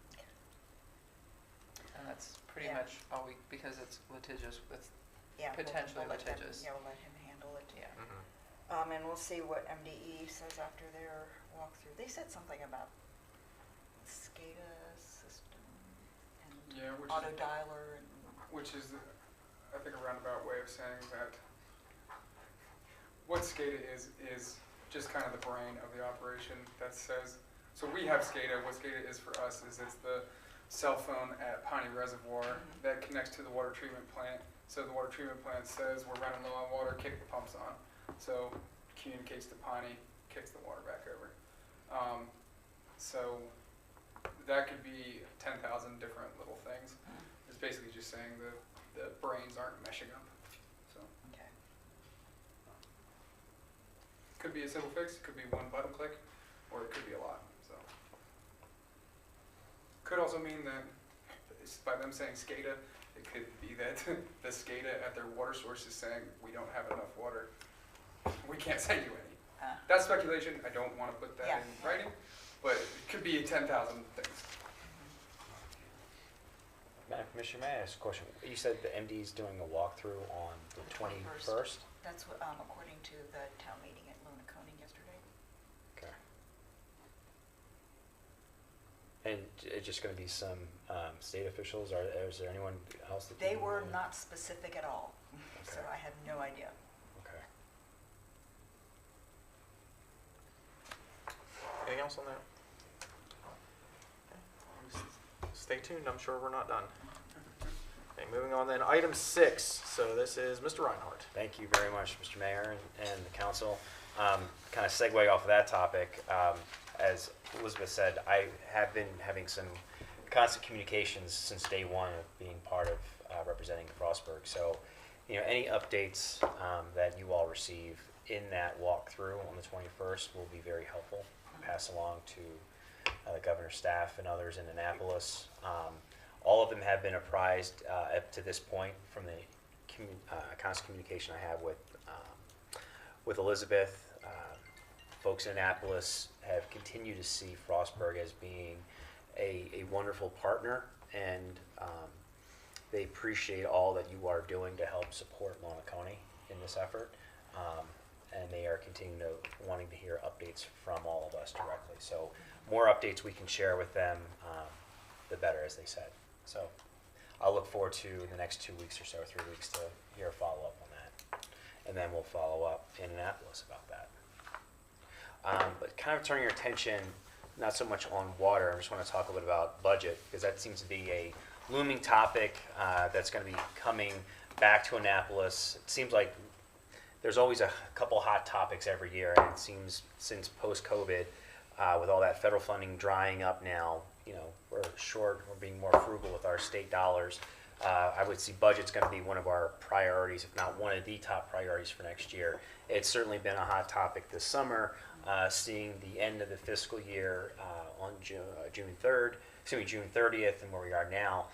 And that's pretty Yeah. much all we, because it's litigious, it's Yeah, potentially we'll let them- litigious. Yeah, we'll let him handle it. Yeah. Mhm. And we'll see what MDE says after their walkthrough. They said something about SCADA system and Yeah, auto dialer and. which is, I think, a roundabout way of saying that what SCADA is just kind of the brain of the operation that says, so we have SCADA. What SCADA is for us is it's the cell phone at Piney Reservoir that connects to the water treatment plant. So the water treatment plant says we're running low on water, kick the pumps on. So communicates to Piney, kicks the water back over. So that could be 10,000 different little things. It's basically just saying the brains aren't meshing up. So Okay. could be a simple fix, it could be one button click, or it could be a lot. So could also mean that by them saying SCADA, it could be that the SCADA at their water source is saying we don't have enough water. We can't send you any. That's speculation. I don't want to put that Yeah. in writing, but it could be 10,000 things. Madam Commissioner, may I ask a question? You said the MD is doing a walkthrough on the 21st? That's what, according to the town meeting at Luna yesterday. Okay. And it's just going to be some state officials, or is there anyone else that? They you- were not specific at all, so Okay. I have no idea. Okay. Anything else on that? Stay tuned, I'm sure we're not done. Okay, moving on then, item 6, so this is Mr. Reinhardt. Thank you very much, Mr. Mayor and the council. Kind of segue off of that topic, as Elizabeth said, I have been having some constant communications since day one of being part of representing Frostburg. So, any updates that you all receive in that walkthrough on the 21st will be very helpful. Pass along to the governor's staff and others in Annapolis. All of them have been apprised up to this point from the constant communication I have with Elizabeth. Folks in Annapolis have continued to see Frostburg as being a wonderful partner, and they appreciate all that you are doing to help support Lonaconee in this effort. And they are continuing to wanting to hear updates from all of us directly. So more updates we can share with them, the better, as they said. So I'll look forward to the next 2 weeks or so, 3 weeks, to hear a follow-up on that. And then we'll follow up in Annapolis about that. But kind of turning your attention, not so much on water, I just want to talk a little bit about budget, because that seems to be a looming topic that's going to be coming back to Annapolis. It seems like there's always a couple hot topics every year, and it seems since post-COVID, with all that federal funding drying up now, we're being more frugal with our state dollars. I would see budget's going to be one of our priorities, if not one of the top priorities for next year. It's certainly been a hot topic this summer, seeing the end of the fiscal year on June 30th, and where we are now.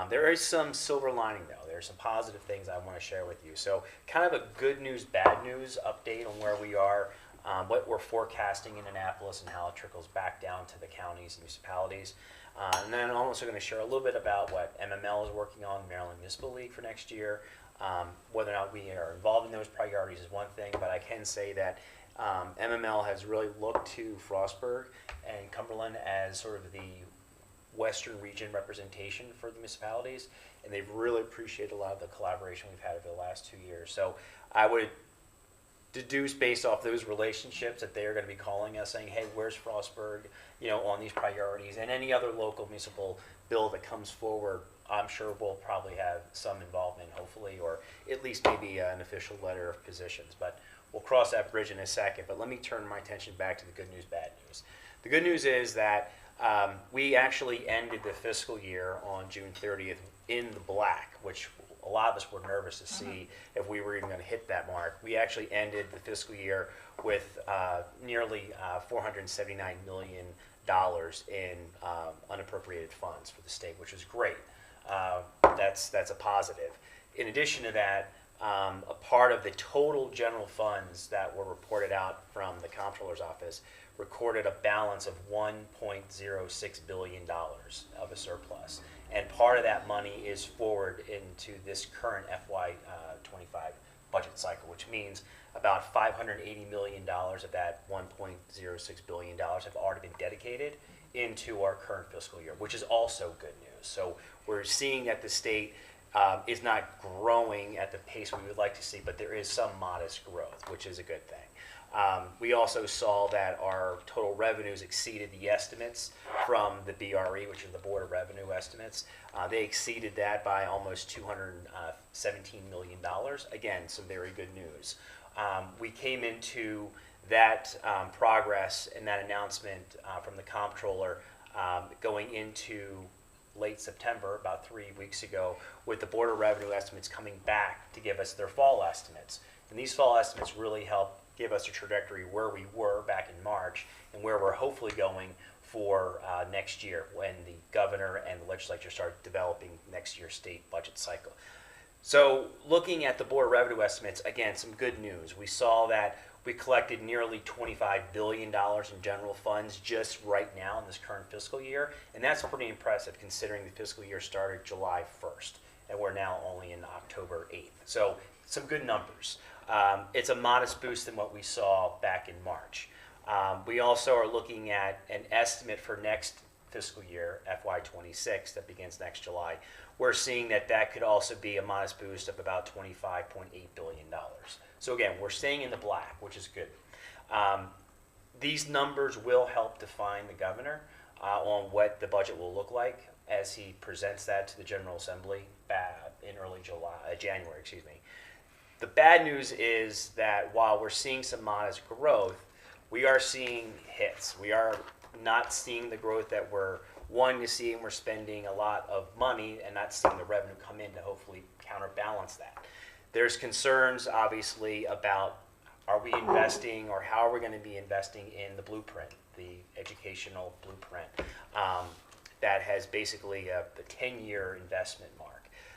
There is some silver lining, though. There are some positive things I want to share with you. So kind of a good news, bad news update on where we are, what we're forecasting in Annapolis, and how it trickles back down to the counties and municipalities. And then I'm also going to share a little bit about what MML is working on, Maryland Municipal League, for next year. Whether or not we are involved in those priorities is one thing, but I can say that MML has really looked to Frostburg and Cumberland as sort of the Western region representation for the municipalities, and they've really appreciated a lot of the collaboration we've had over the last 2 years. So I would deduce based off those relationships that they are going to be calling us saying, hey, where's Frostburg, on these priorities, and any other local municipal bill that comes forward. I'm sure we'll probably have some involvement, hopefully, or at least maybe an official letter of positions, but we'll cross that bridge in a second. But let me turn my attention back to the good news, bad news. The good news is that we actually ended the fiscal year on June 30th in the black, which a lot of us were nervous to see if we were even going to hit that mark. We actually ended the fiscal year with nearly $479 million in unappropriated funds for the state, which is great. That's a positive. In addition to that, a part of the total general funds that were reported out from the comptroller's office recorded a balance of $1.06 billion of a surplus. And part of that money is forward into this current FY25 budget cycle, which means about $580 million of that $1.06 billion have already been dedicated into our current fiscal year, which is also good news. So we're seeing that the state is not growing at the pace we would like to see, but there is some modest growth, which is a good thing. We also saw that our total revenues exceeded the estimates from the BRE, which is the Board of Revenue estimates. They exceeded that by almost $217 million. Again, some very good news. We came into that progress and that announcement from the comptroller going into late September, about 3 weeks ago, with the Board of Revenue estimates coming back to give us their fall estimates. And these fall estimates really help give us a trajectory where we were back in March and where we're hopefully going for next year when the governor and the legislature start developing next year's state budget cycle. So looking at the Board of Revenue estimates, again, some good news. We saw that we collected nearly $25 billion in general funds just right now in this current fiscal year, and that's pretty impressive considering the fiscal year started July 1st, and we're now only in October 8th. So some good numbers. It's a modest boost than what we saw back in March. We also are looking at an estimate for next fiscal year, FY26, that begins next July. We're seeing that that could also be a modest boost of about $25.8 billion. So again, we're staying in the black, which is good. These numbers will help define the governor on what the budget will look like as he presents that to the General Assembly in early January. The bad news is that while we're seeing some modest growth, we are seeing hits. We are not seeing the growth that we're wanting to see, and we're spending a lot of money and not seeing the revenue come in to hopefully counterbalance that. There's concerns, obviously, about are we investing or how are we going to be investing in the blueprint, the educational blueprint that has basically a 10-year investment mark.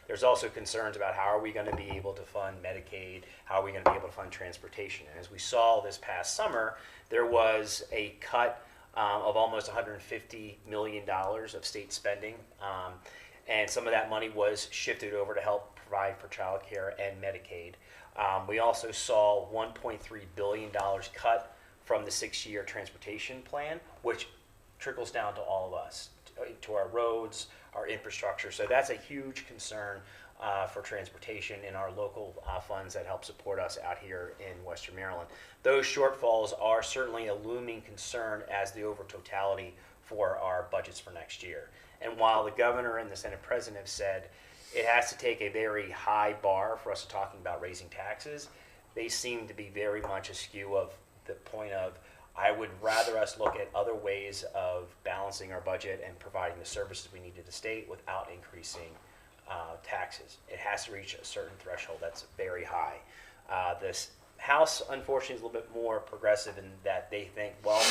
There's also concerns about how are we going to be able to fund Medicaid, how are we going to be able to fund transportation. And as we saw this past summer, there was a cut of almost $150 million of state spending, and some of that money was shifted over to help provide for child care and Medicaid. We also saw $1.3 billion cut from the 6-year transportation plan, which trickles down to all of us, to our roads, our infrastructure. So that's a huge concern for transportation in our local funds that help support us out here in Western Maryland. Those shortfalls are certainly a looming concern as the over totality for our budgets for next year. And while the governor and the Senate president have said it has to take a very high bar for us to talking about raising taxes, they seem to be very much askew of the point of, I would rather us look at other ways of balancing our budget and providing the services we need to the state without increasing taxes. It has to reach a certain threshold that's very high. This House, unfortunately, is a little bit more progressive in that they think, well,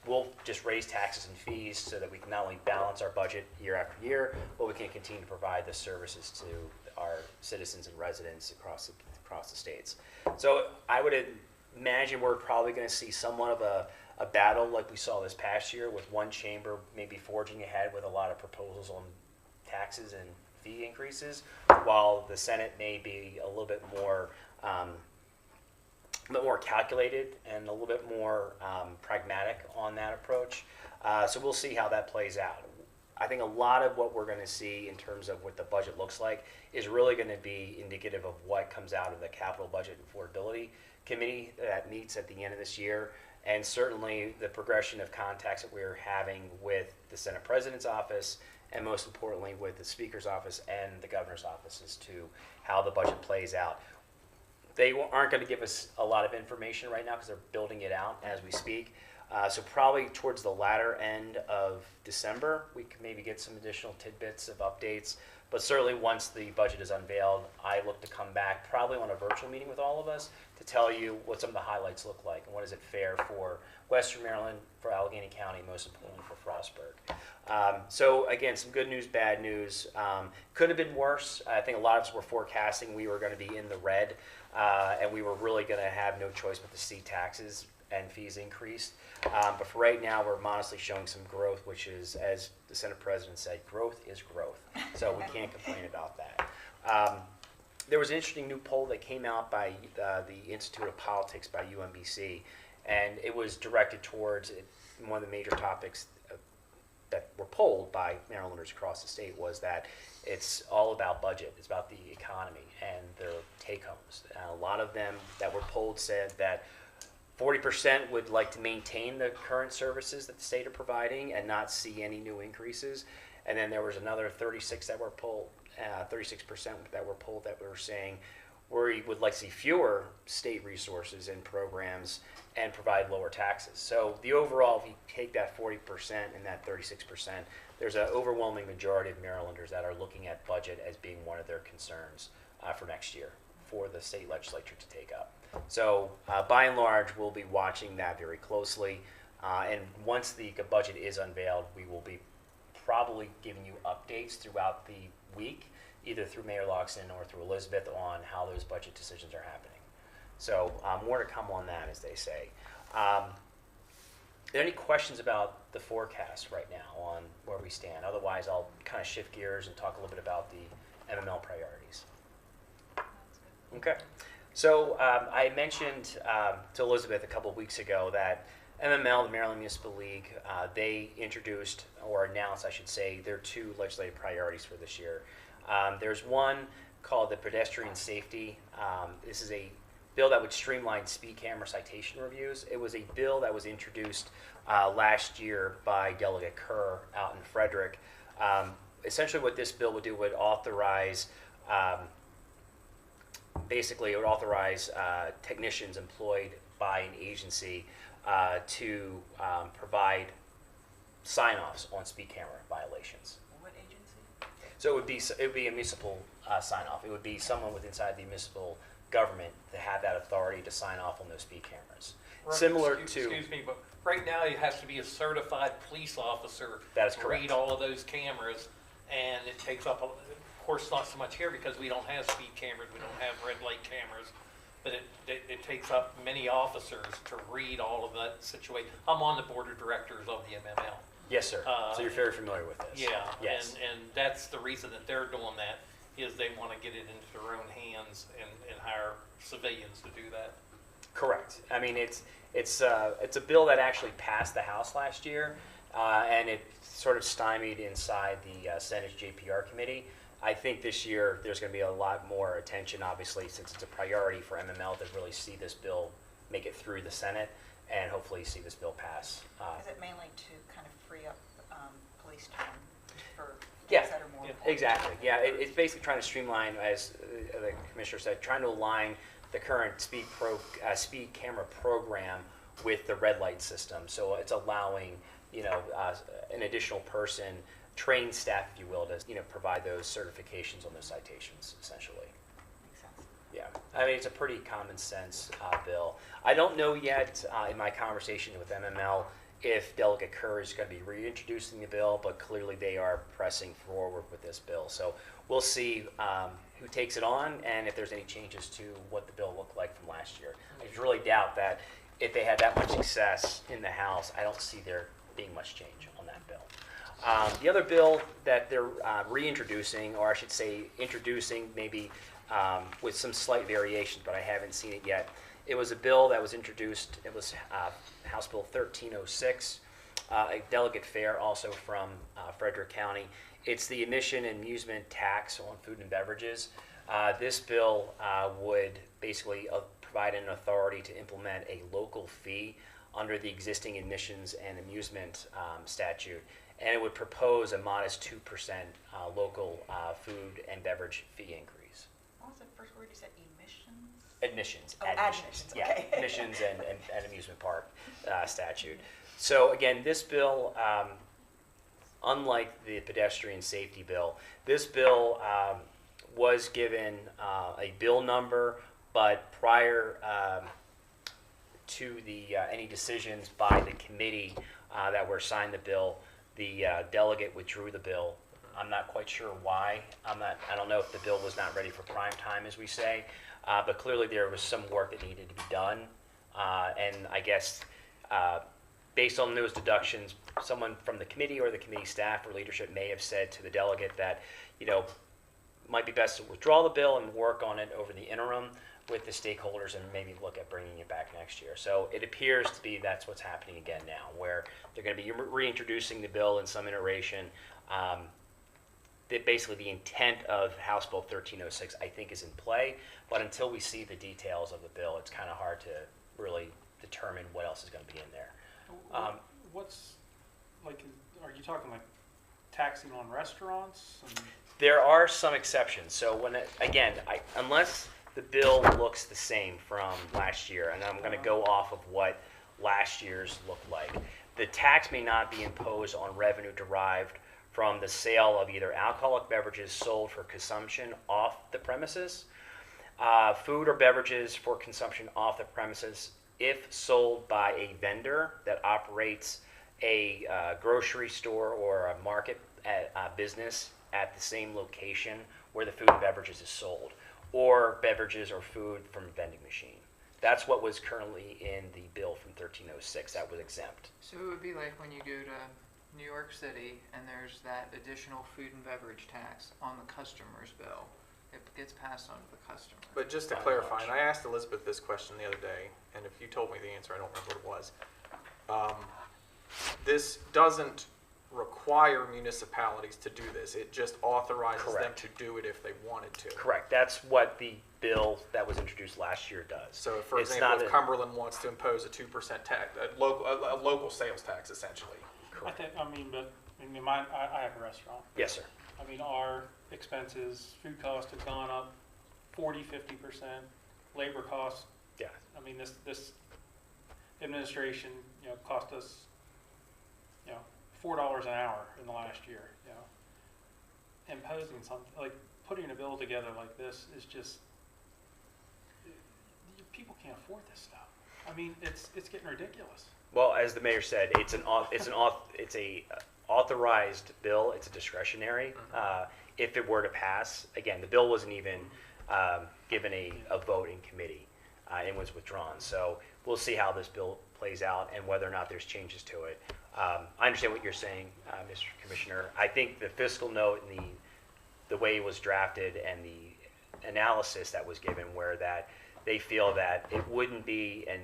we'll just raise taxes and fees so that we can not only balance our budget year after year, but we can continue to provide the services to our citizens and residents across the states. So I would imagine we're probably going to see somewhat of a battle like we saw this past year, with one chamber maybe forging ahead with a lot of proposals on taxes and fee increases, while the Senate may be a little bit more calculated and a little bit more pragmatic on that approach. So we'll see how that plays out. I think a lot of what we're going to see in terms of what the budget looks like is really going to be indicative of what comes out of the Capital Budget and Affordability Committee that meets at the end of this year, and certainly the progression of contacts that we're having with the Senate President's office, and most importantly with the Speaker's office and the Governor's office as to how the budget plays out. They aren't going to give us a lot of information right now because they're building it out as we speak. So probably towards the latter end of December, we can maybe get some additional tidbits of updates. But certainly, once the budget is unveiled, I look to come back, probably on a virtual meeting with all of us, to tell you what some of the highlights look like and what is it fair for Western Maryland, for Allegheny County, most importantly for Frostburg. So again, some good news, bad news. Could have been worse. I think a lot of us were forecasting we were going to be in the red, and we were really going to have no choice but to see taxes and fees increased. But for right now, we're modestly showing some growth, which is, as the Senate President said, growth is growth. So we can't complain about that. There was an interesting new poll that came out by the Institute of Politics by UMBC, and it was directed towards one of the major topics that were polled by Marylanders across the state was that it's all about budget. It's about the economy and their take-homes. A lot of them that were polled said that 40% would like to maintain the current services that the state are providing and not see any new increases. And then there was another 36% that were polled that were saying we would like to see fewer state resources and programs and provide lower taxes. So the overall, if you take that 40% and that 36%, there's an overwhelming majority of Marylanders that are looking at budget as being one of their concerns for next year for the state legislature to take up. So by and large, we'll be watching that very closely. And once the budget is unveiled, we will be probably giving you updates throughout the week, either through Mayor Loxton or through Elizabeth, on how those budget decisions are happening. So more to come on that, as they say. Are there any questions about the forecast right now on where we stand? Otherwise, I'll kind of shift gears and talk a little bit about the MML priorities. Okay. So I mentioned to Elizabeth a couple of weeks ago that MML, the Maryland Municipal League, they introduced, or announced, I should say, their 2 legislative priorities for this year. There's one called the Pedestrian Safety. This is a bill that would streamline speed camera citation reviews. It was a bill that was introduced last year by Delegate Kerr out in Frederick. Essentially what this bill would do would authorize basically, it would authorize technicians employed by an agency to provide sign-offs on speed camera violations. What agency? So it would be a municipal sign-off. It would be someone with inside the municipal government to have that authority to sign off on those speed cameras. Right, Similar excuse to me, but right now it has to be a certified police officer. That is to correct. read all of those cameras, and it takes up, of course, not so much here because we don't have speed cameras, we don't have red light cameras, but it takes up many officers to read all of that situation. I'm on the board of directors of the MML. Yes, sir. So you're very familiar with this. Yeah, Yes. and that's the reason that they're doing that, is they want to get it into their own hands and hire civilians to do that. Correct. I mean, it's a bill that actually passed the House last year, and it sort of stymied inside the Senate's JPR committee. I think this year there's going to be a lot more attention, obviously, since it's a priority for MML to really see this bill make it through the Senate and hopefully see this bill pass. Is it mainly to kind of free up police time for Yeah. things that are more Yeah. important? Exactly. Yeah, it's basically trying to streamline, as the commissioner said, trying to align the current speed camera program with the red light system. So it's allowing, an additional person, trained staff, if you will, to provide those certifications on those citations, essentially. Makes sense. Yeah, I mean, it's a pretty common sense bill. I don't know yet in my conversation with MML if Delegate Kerr is going to be reintroducing the bill, but clearly they are pressing forward with this bill. So we'll see who takes it on and if there's any changes to what the bill looked like from last year. I really doubt that if they had that much success in the House, I don't see there being much change on that bill. The other bill that they're reintroducing, or I should say introducing maybe with some slight variations, but I haven't seen it yet. It was a bill that was introduced, it was House Bill 1306, a delegate fare also from Frederick County. It's the admission and amusement tax on food and beverages. This bill would basically provide an authority to implement a local fee under the existing admissions and amusement statute. And it would propose a modest 2% local food and beverage fee increase. What was the first word you said? Emissions? Admissions. Oh, admissions. admissions, Yeah, okay. admissions and amusement park statute. So again, this bill unlike the pedestrian safety bill, this bill was given a bill number, but prior to the any decisions by the committee that were assigned the bill, the delegate withdrew the bill. I'm not quite sure why. I don't know if the bill was not ready for prime time, as we say, but clearly there was some work that needed to be done. And I guess based on those deductions, someone from the committee or the committee staff or leadership may have said to the delegate that, might be best to withdraw the bill and work on it over the interim with the stakeholders and maybe look at bringing it back next year. So it appears to be that's what's happening again now, where they're going to be reintroducing the bill in some iteration. Basically the intent of House Bill 1306, I think, is in play, but until we see the details of the bill, it's kind of hard to really determine what else is going to be in there. What's, like, are you talking like taxing on restaurants? There are some exceptions. So unless the bill looks the same from last year, and I'm going to go off of what last year's looked like, the tax may not be imposed on revenue derived from the sale of either alcoholic beverages sold for consumption off the premises, food or beverages for consumption off the premises if sold by a vendor that operates a grocery store or a market business at the same location where the food and beverages is sold, or beverages or food from a vending machine. That's what was currently in the bill from 1306. That was exempt. So it would be like when you go to New York City and there's that additional food and beverage tax on the customer's bill. It gets passed on to the customer. But just to clarify, and I asked Elizabeth this question the other day, and if you told me the answer, I don't remember what it was. This doesn't require municipalities to do this. It just authorizes them Correct. to do it if they wanted to. Correct. That's what the bill that was introduced last year does. So, for It's example, not if Cumberland wants to impose a 2% tax, a local sales tax, essentially. I have a restaurant. Yes, sir. I mean, our expenses, food costs have gone up 40, 50%. Labor costs, Yeah. I mean, this administration, cost us, $4 an hour in the last year, Imposing something, like putting a bill together like this is just, people can't afford this stuff. I mean, it's getting ridiculous. Well, as the mayor said, it's a authorized bill. It's a discretionary. If it were to pass, again, the bill wasn't even given a vote in committee and was withdrawn. So we'll see how this bill plays out and whether or not there's changes to it. I understand what you're saying, Mr. Commissioner. I think the fiscal note and the way it was drafted and the analysis that was given, where that they feel that it wouldn't be an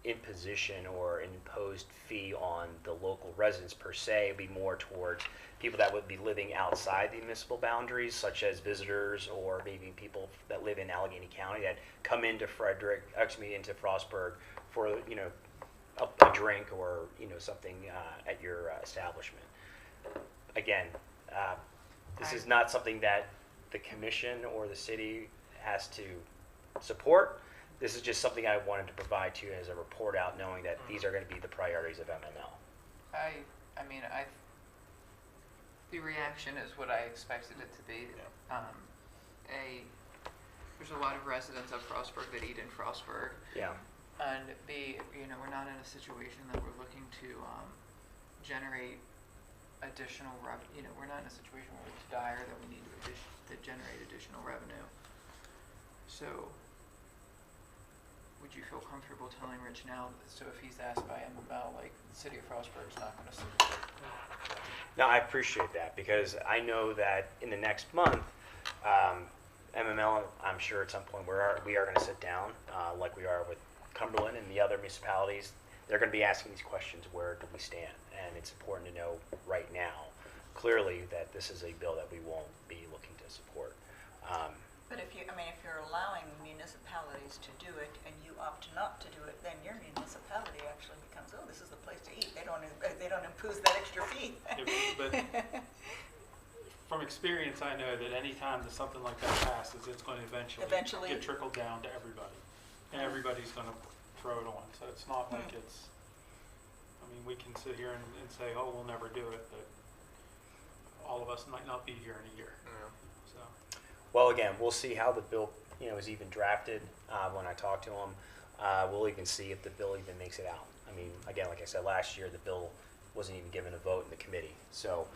imposition or an imposed fee on the local residents per se. It'd be more towards people that would be living outside the municipal boundaries, such as visitors or maybe people that live in Allegheny County that come into into Frostburg for a drink or something at your establishment. Again, this is not something that the commission or the city has to support. This is just something I wanted to provide to you as a report out, knowing that these are going to be the priorities of MML. The reaction is what I expected it to be. There's a lot of residents of Frostburg that eat in Frostburg. Yeah. And B, we're not in a situation that we're looking to generate additional revenue. We're not in a situation where it's dire that we need to generate additional revenue. So, would you feel comfortable telling Rich now, so if he's asked by MML, like, the city of Frostburg's not going to support it? No, I appreciate that, because I know that in the next month, MML, I'm sure at some point we are going to sit down, like we are with Cumberland and the other municipalities. They're going to be asking these questions, where do we stand? And it's important to know right now, clearly, that this is a bill that we won't be looking to support. But if you're allowing municipalities to do it and you opt not to do it, then your municipality actually becomes, oh, this is the place to eat. They don't impose that extra fee. But from experience, I know that any time that something like that passes, it's going to eventually get trickled down to everybody. And everybody's going to throw it on. So it's not like we can sit here and say, oh, we'll never do it. But all of us might not be here in a year, so. Well, again, we'll see how the bill, is even drafted. When I talk to them, we'll even see if the bill even makes it out. I mean, again, like I said, last year, the bill wasn't even given a vote in the committee. So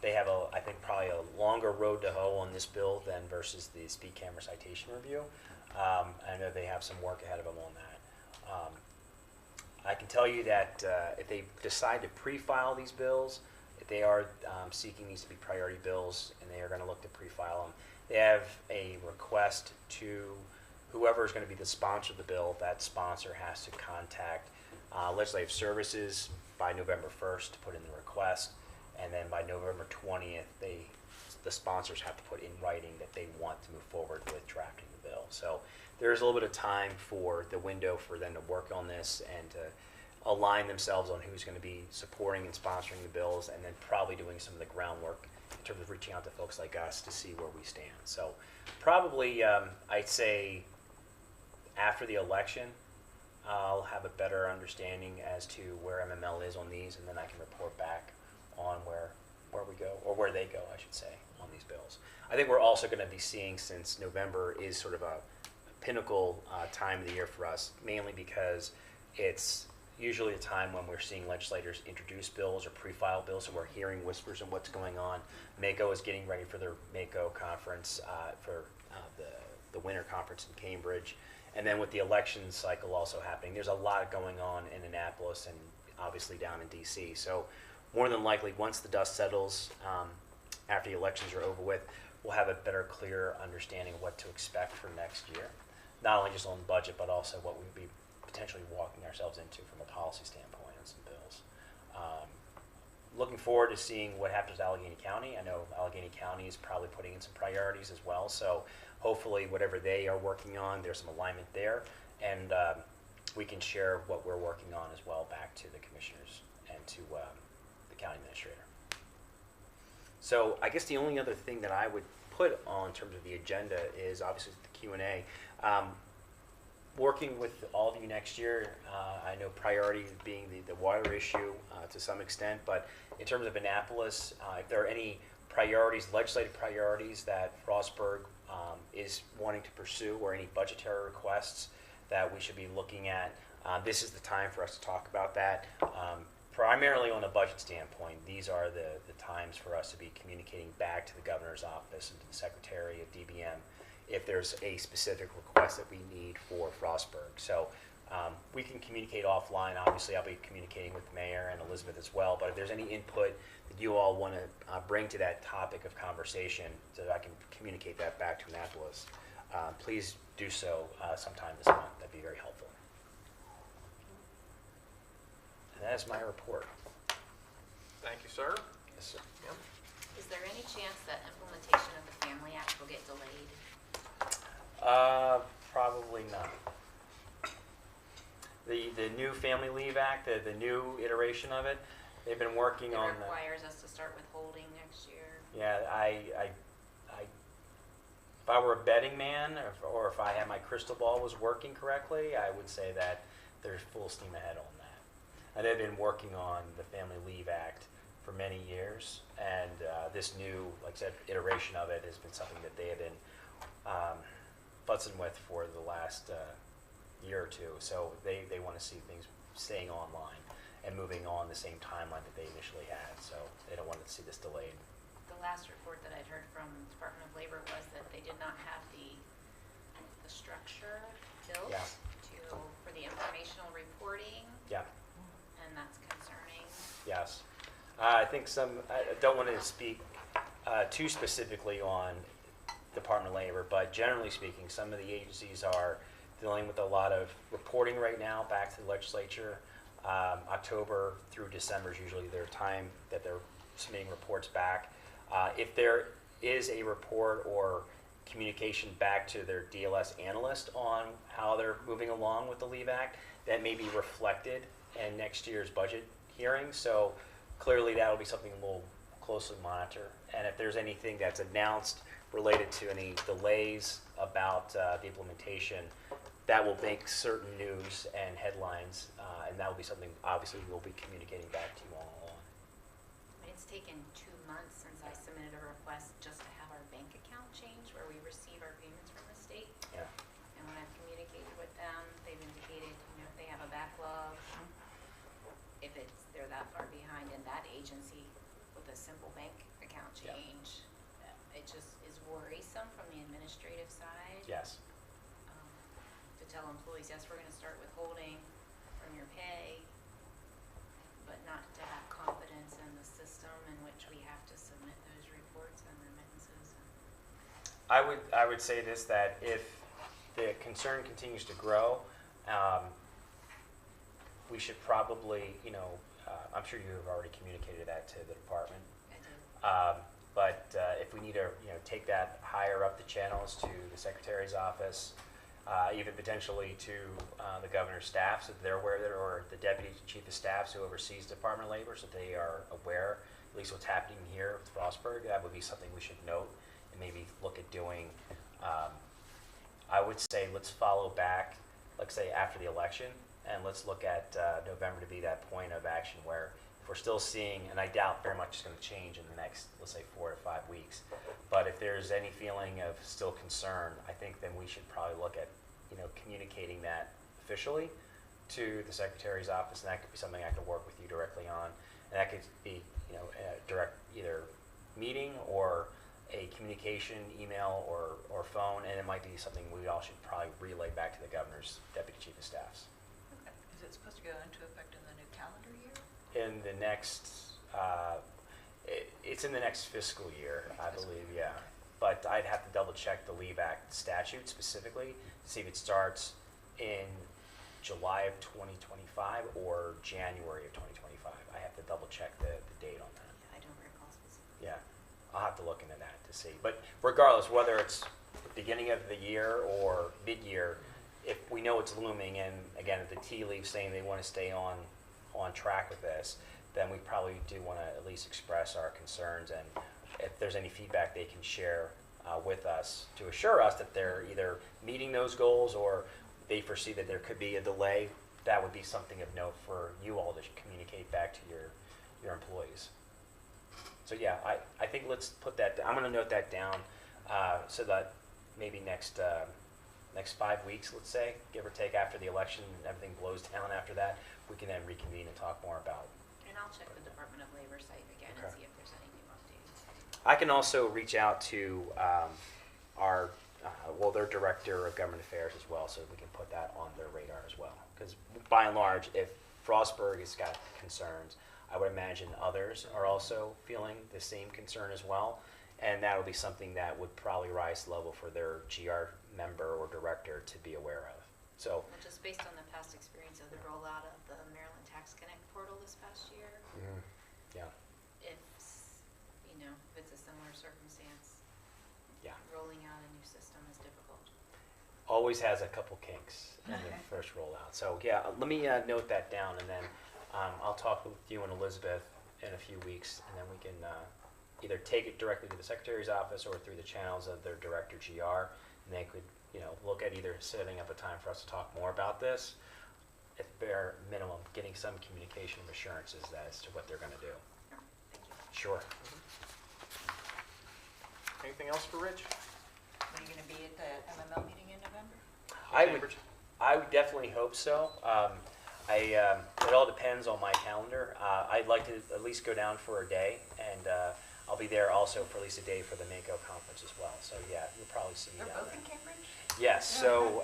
they have, I think, probably a longer road to hoe on this bill than versus the speed camera citation review. I know they have some work ahead of them on that. I can tell you that if they decide to pre-file these bills, if they are seeking these to be priority bills, and they are going to look to pre-file them, they have a request to whoever is going to be the sponsor of the bill. That sponsor has to contact Legislative Services by November 1st to put in the request, and then by November 20th, the sponsors have to put in writing that they want to move forward with drafting the bill. So there's a little bit of time for the window for them to work on this and to align themselves on who's going to be supporting and sponsoring the bills, and then probably doing some of the groundwork in terms of reaching out to folks like us to see where we stand. So probably, I'd say after the election, I'll have a better understanding as to where MML is on these, and then I can report back on where we go, or where they go, I should say, on these bills. I think we're also going to be seeing, since November is sort of a pinnacle time of the year for us, mainly because it's usually a time when we're seeing legislators introduce bills or pre-file bills, so we're hearing whispers of what's going on. MACo is getting ready for their MACo conference for the winter conference in Cambridge. And then with the election cycle also happening, there's a lot going on in Annapolis and obviously down in DC. So more than likely, once the dust settles, after the elections are over with, we'll have a better, clearer understanding of what to expect for next year. Not only just on the budget, but also what we'd be potentially walking ourselves into from a policy standpoint on some bills. Looking forward to seeing what happens to Allegheny County. I know Allegheny County is probably putting in some priorities as well. So hopefully whatever they are working on, there's some alignment there. And we can share what we're working on as well back to the commissioners and to the county administrator. So I guess the only other thing that I would put on in terms of the agenda is obviously the Q&A. Working with all of you next year, I know priority being the water issue to some extent, but in terms of Annapolis, if there are any priorities, legislative priorities that Frostburg is wanting to pursue, or any budgetary requests that we should be looking at, this is the time for us to talk about that. Primarily on a budget standpoint, these are the times for us to be communicating back to the governor's office and to the secretary of DBM if there's a specific request that we need for Frostburg. So we can communicate offline. Obviously, I'll be communicating with the mayor and Elizabeth as well, but if there's any input that you all want to bring to that topic of conversation so that I can communicate that back to Annapolis, please do so sometime this month. That'd be very helpful. And that is my report. Thank you, sir. Yes, sir. Yep. Is there any chance that implementation of the Family Act will get delayed? Probably not. The new Family Leave Act, the new iteration of it, they've been working on It requires us to start withholding next year. Yeah, if I were a betting man, or if I had my crystal ball was working correctly, I would say that there's full steam ahead on that. And they've been working on the Family Leave Act for many years, and this new, like I said, iteration of it has been something that they have been futzing with for the last year or two. So they want to see things staying online and moving on the same timeline that they initially had. So they don't want to see this delayed. The last report that I'd heard from the Department of Labor was that they did not have the structure built Yeah. for the informational reporting, Yeah. and that's concerning. Yes. I think I don't want to speak too specifically on Department of Labor, but generally speaking, some of the agencies are dealing with a lot of reporting right now back to the legislature. October through December is usually their time that they're submitting reports back. If there is a report or communication back to their DLS analyst on how they're moving along with the Leave Act, that may be reflected in next year's budget hearing. So clearly that will be something we'll closely monitor. And if there's anything that's announced related to any delays about the implementation, that will make certain news and headlines, and that will be something obviously we'll be communicating back to you all on. It's taken 2 months since I submitted a request just to have our bank account changed where we receive our payments from the state. Yeah. And when I've communicated with them, they've indicated, if they have a backlog, if they're that far behind in that agency with a simple bank account Yeah. change, it just is worrisome from the administrative side. Yes. To tell employees, yes, we're gonna start withholding from your pay, but not to have confidence in the system in which we have to submit those reports and remittances. I would say this, that if the concern continues to grow, we should probably, I'm sure you have already communicated that to the department. I do. But if we need to, take that higher up the channels to the secretary's office, even potentially to the governor's staff, so that they're aware of it, or the deputy chief of staff who oversees Department of Labor, so they are aware, at least what's happening here with Frostburg, that would be something we should note and maybe look at doing. I would say let's follow back, let's say after the election, and let's look at November to be that point of action where if we're still seeing, and I doubt very much it's going to change in the next, let's say, 4 to 5 weeks, but if there's any feeling of still concern, I think then we should probably look at, communicating that officially to the secretary's office, and that could be something I could work with you directly on, and that could be, a direct either meeting or a communication, email or phone, and it might be something we all should probably relay back to the governor's deputy chief of staffs. Is it supposed to go into effect in the new calendar year? In the next, it's in the next fiscal year, I believe, yeah. But I'd have to double check the Leave Act statute specifically to see if it starts in July of 2025 or January of 2025. I have to double check the date on that. I don't recall specifically. Yeah, I'll have to look into that to see. But regardless, whether it's the beginning of the year or mid-year, if we know it's looming, and again, if the tea leaves saying they want to stay on track with this, then we probably do want to at least express our concerns, and if there's any feedback they can share with us to assure us that they're either meeting those goals or they foresee that there could be a delay, that would be something of note for you all to communicate back to your employees. So yeah, I think let's put that, I'm going to note that down so that maybe next 5 weeks, let's say, give or take, after the election and everything blows down after that, we can then reconvene and talk more about. And I'll check the Department of Labor site again and see if there's any new updates. I can also reach out to their Director of Government Affairs as well, so we can put that on their radar as well. Because by and large, if Frostburg has got concerns, I would imagine others are also feeling the same concern as well. And that would be something that would probably rise to level for their GR member or director to be aware of. So, Well, just based on the past experience of the rollout of the Maryland Tax Connect portal this past year, yeah, if it's a similar circumstance, yeah. rolling out a new system is difficult. Always has a couple kinks in the first rollout. So yeah, let me note that down, and then I'll talk with you and Elizabeth in a few weeks, and then we can either take it directly to the Secretary's office or through the channels of their Director GR, and they could look at either setting up a time for us to talk more about this, at bare minimum, getting some communication of assurances as to what they're going to do. Thank you. Sure. Anything else for Rich? Are you going to be at the MML meeting in November? I would definitely hope so. It all depends on my calendar. I'd like to at least go down for a day, and I'll be there also for at least a day for the Mako conference as well. So yeah, you'll probably see me They're down both there. in Cambridge? Yes. So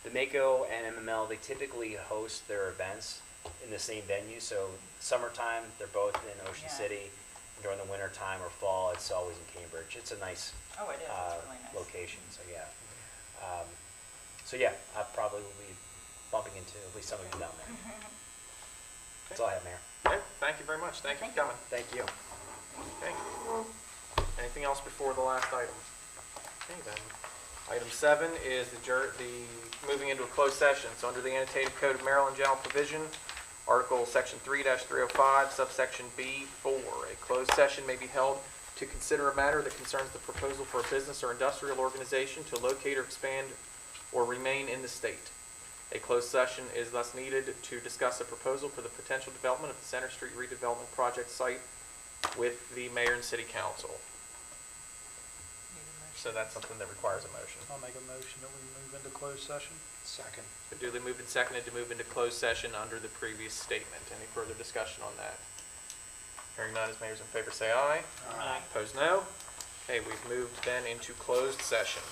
the Mako and MML, they typically host their events in the same venue. So summertime, they're both in Ocean Yeah. City. During the winter time or fall, it's always in Cambridge. It's a nice Oh, it is. It's really nice. location. So yeah. I probably will be bumping into at least some of you down there. That's all I have, Mayor. Okay, thank you very much. Thank you for coming. Thank you. Okay. Anything else before the last item? Okay, then. Item 7 is the moving into a closed session. So under the Annotated Code of Maryland General Provision, Article Section 3-305, subsection B4, a closed session may be held to consider a matter that concerns the proposal for a business or industrial organization to locate or expand or remain in the state. A closed session is thus needed to discuss a proposal for the potential development of the Center Street redevelopment project site with the mayor and city council. So that's something that requires a motion. I'll make a motion that we move into closed session. Second. Been duly moved and seconded to move into closed session under the previous statement. Any further discussion on that? Hearing none, as mayor's in favor, say aye. Aye. Opposed, no. Okay, we've moved then into closed session.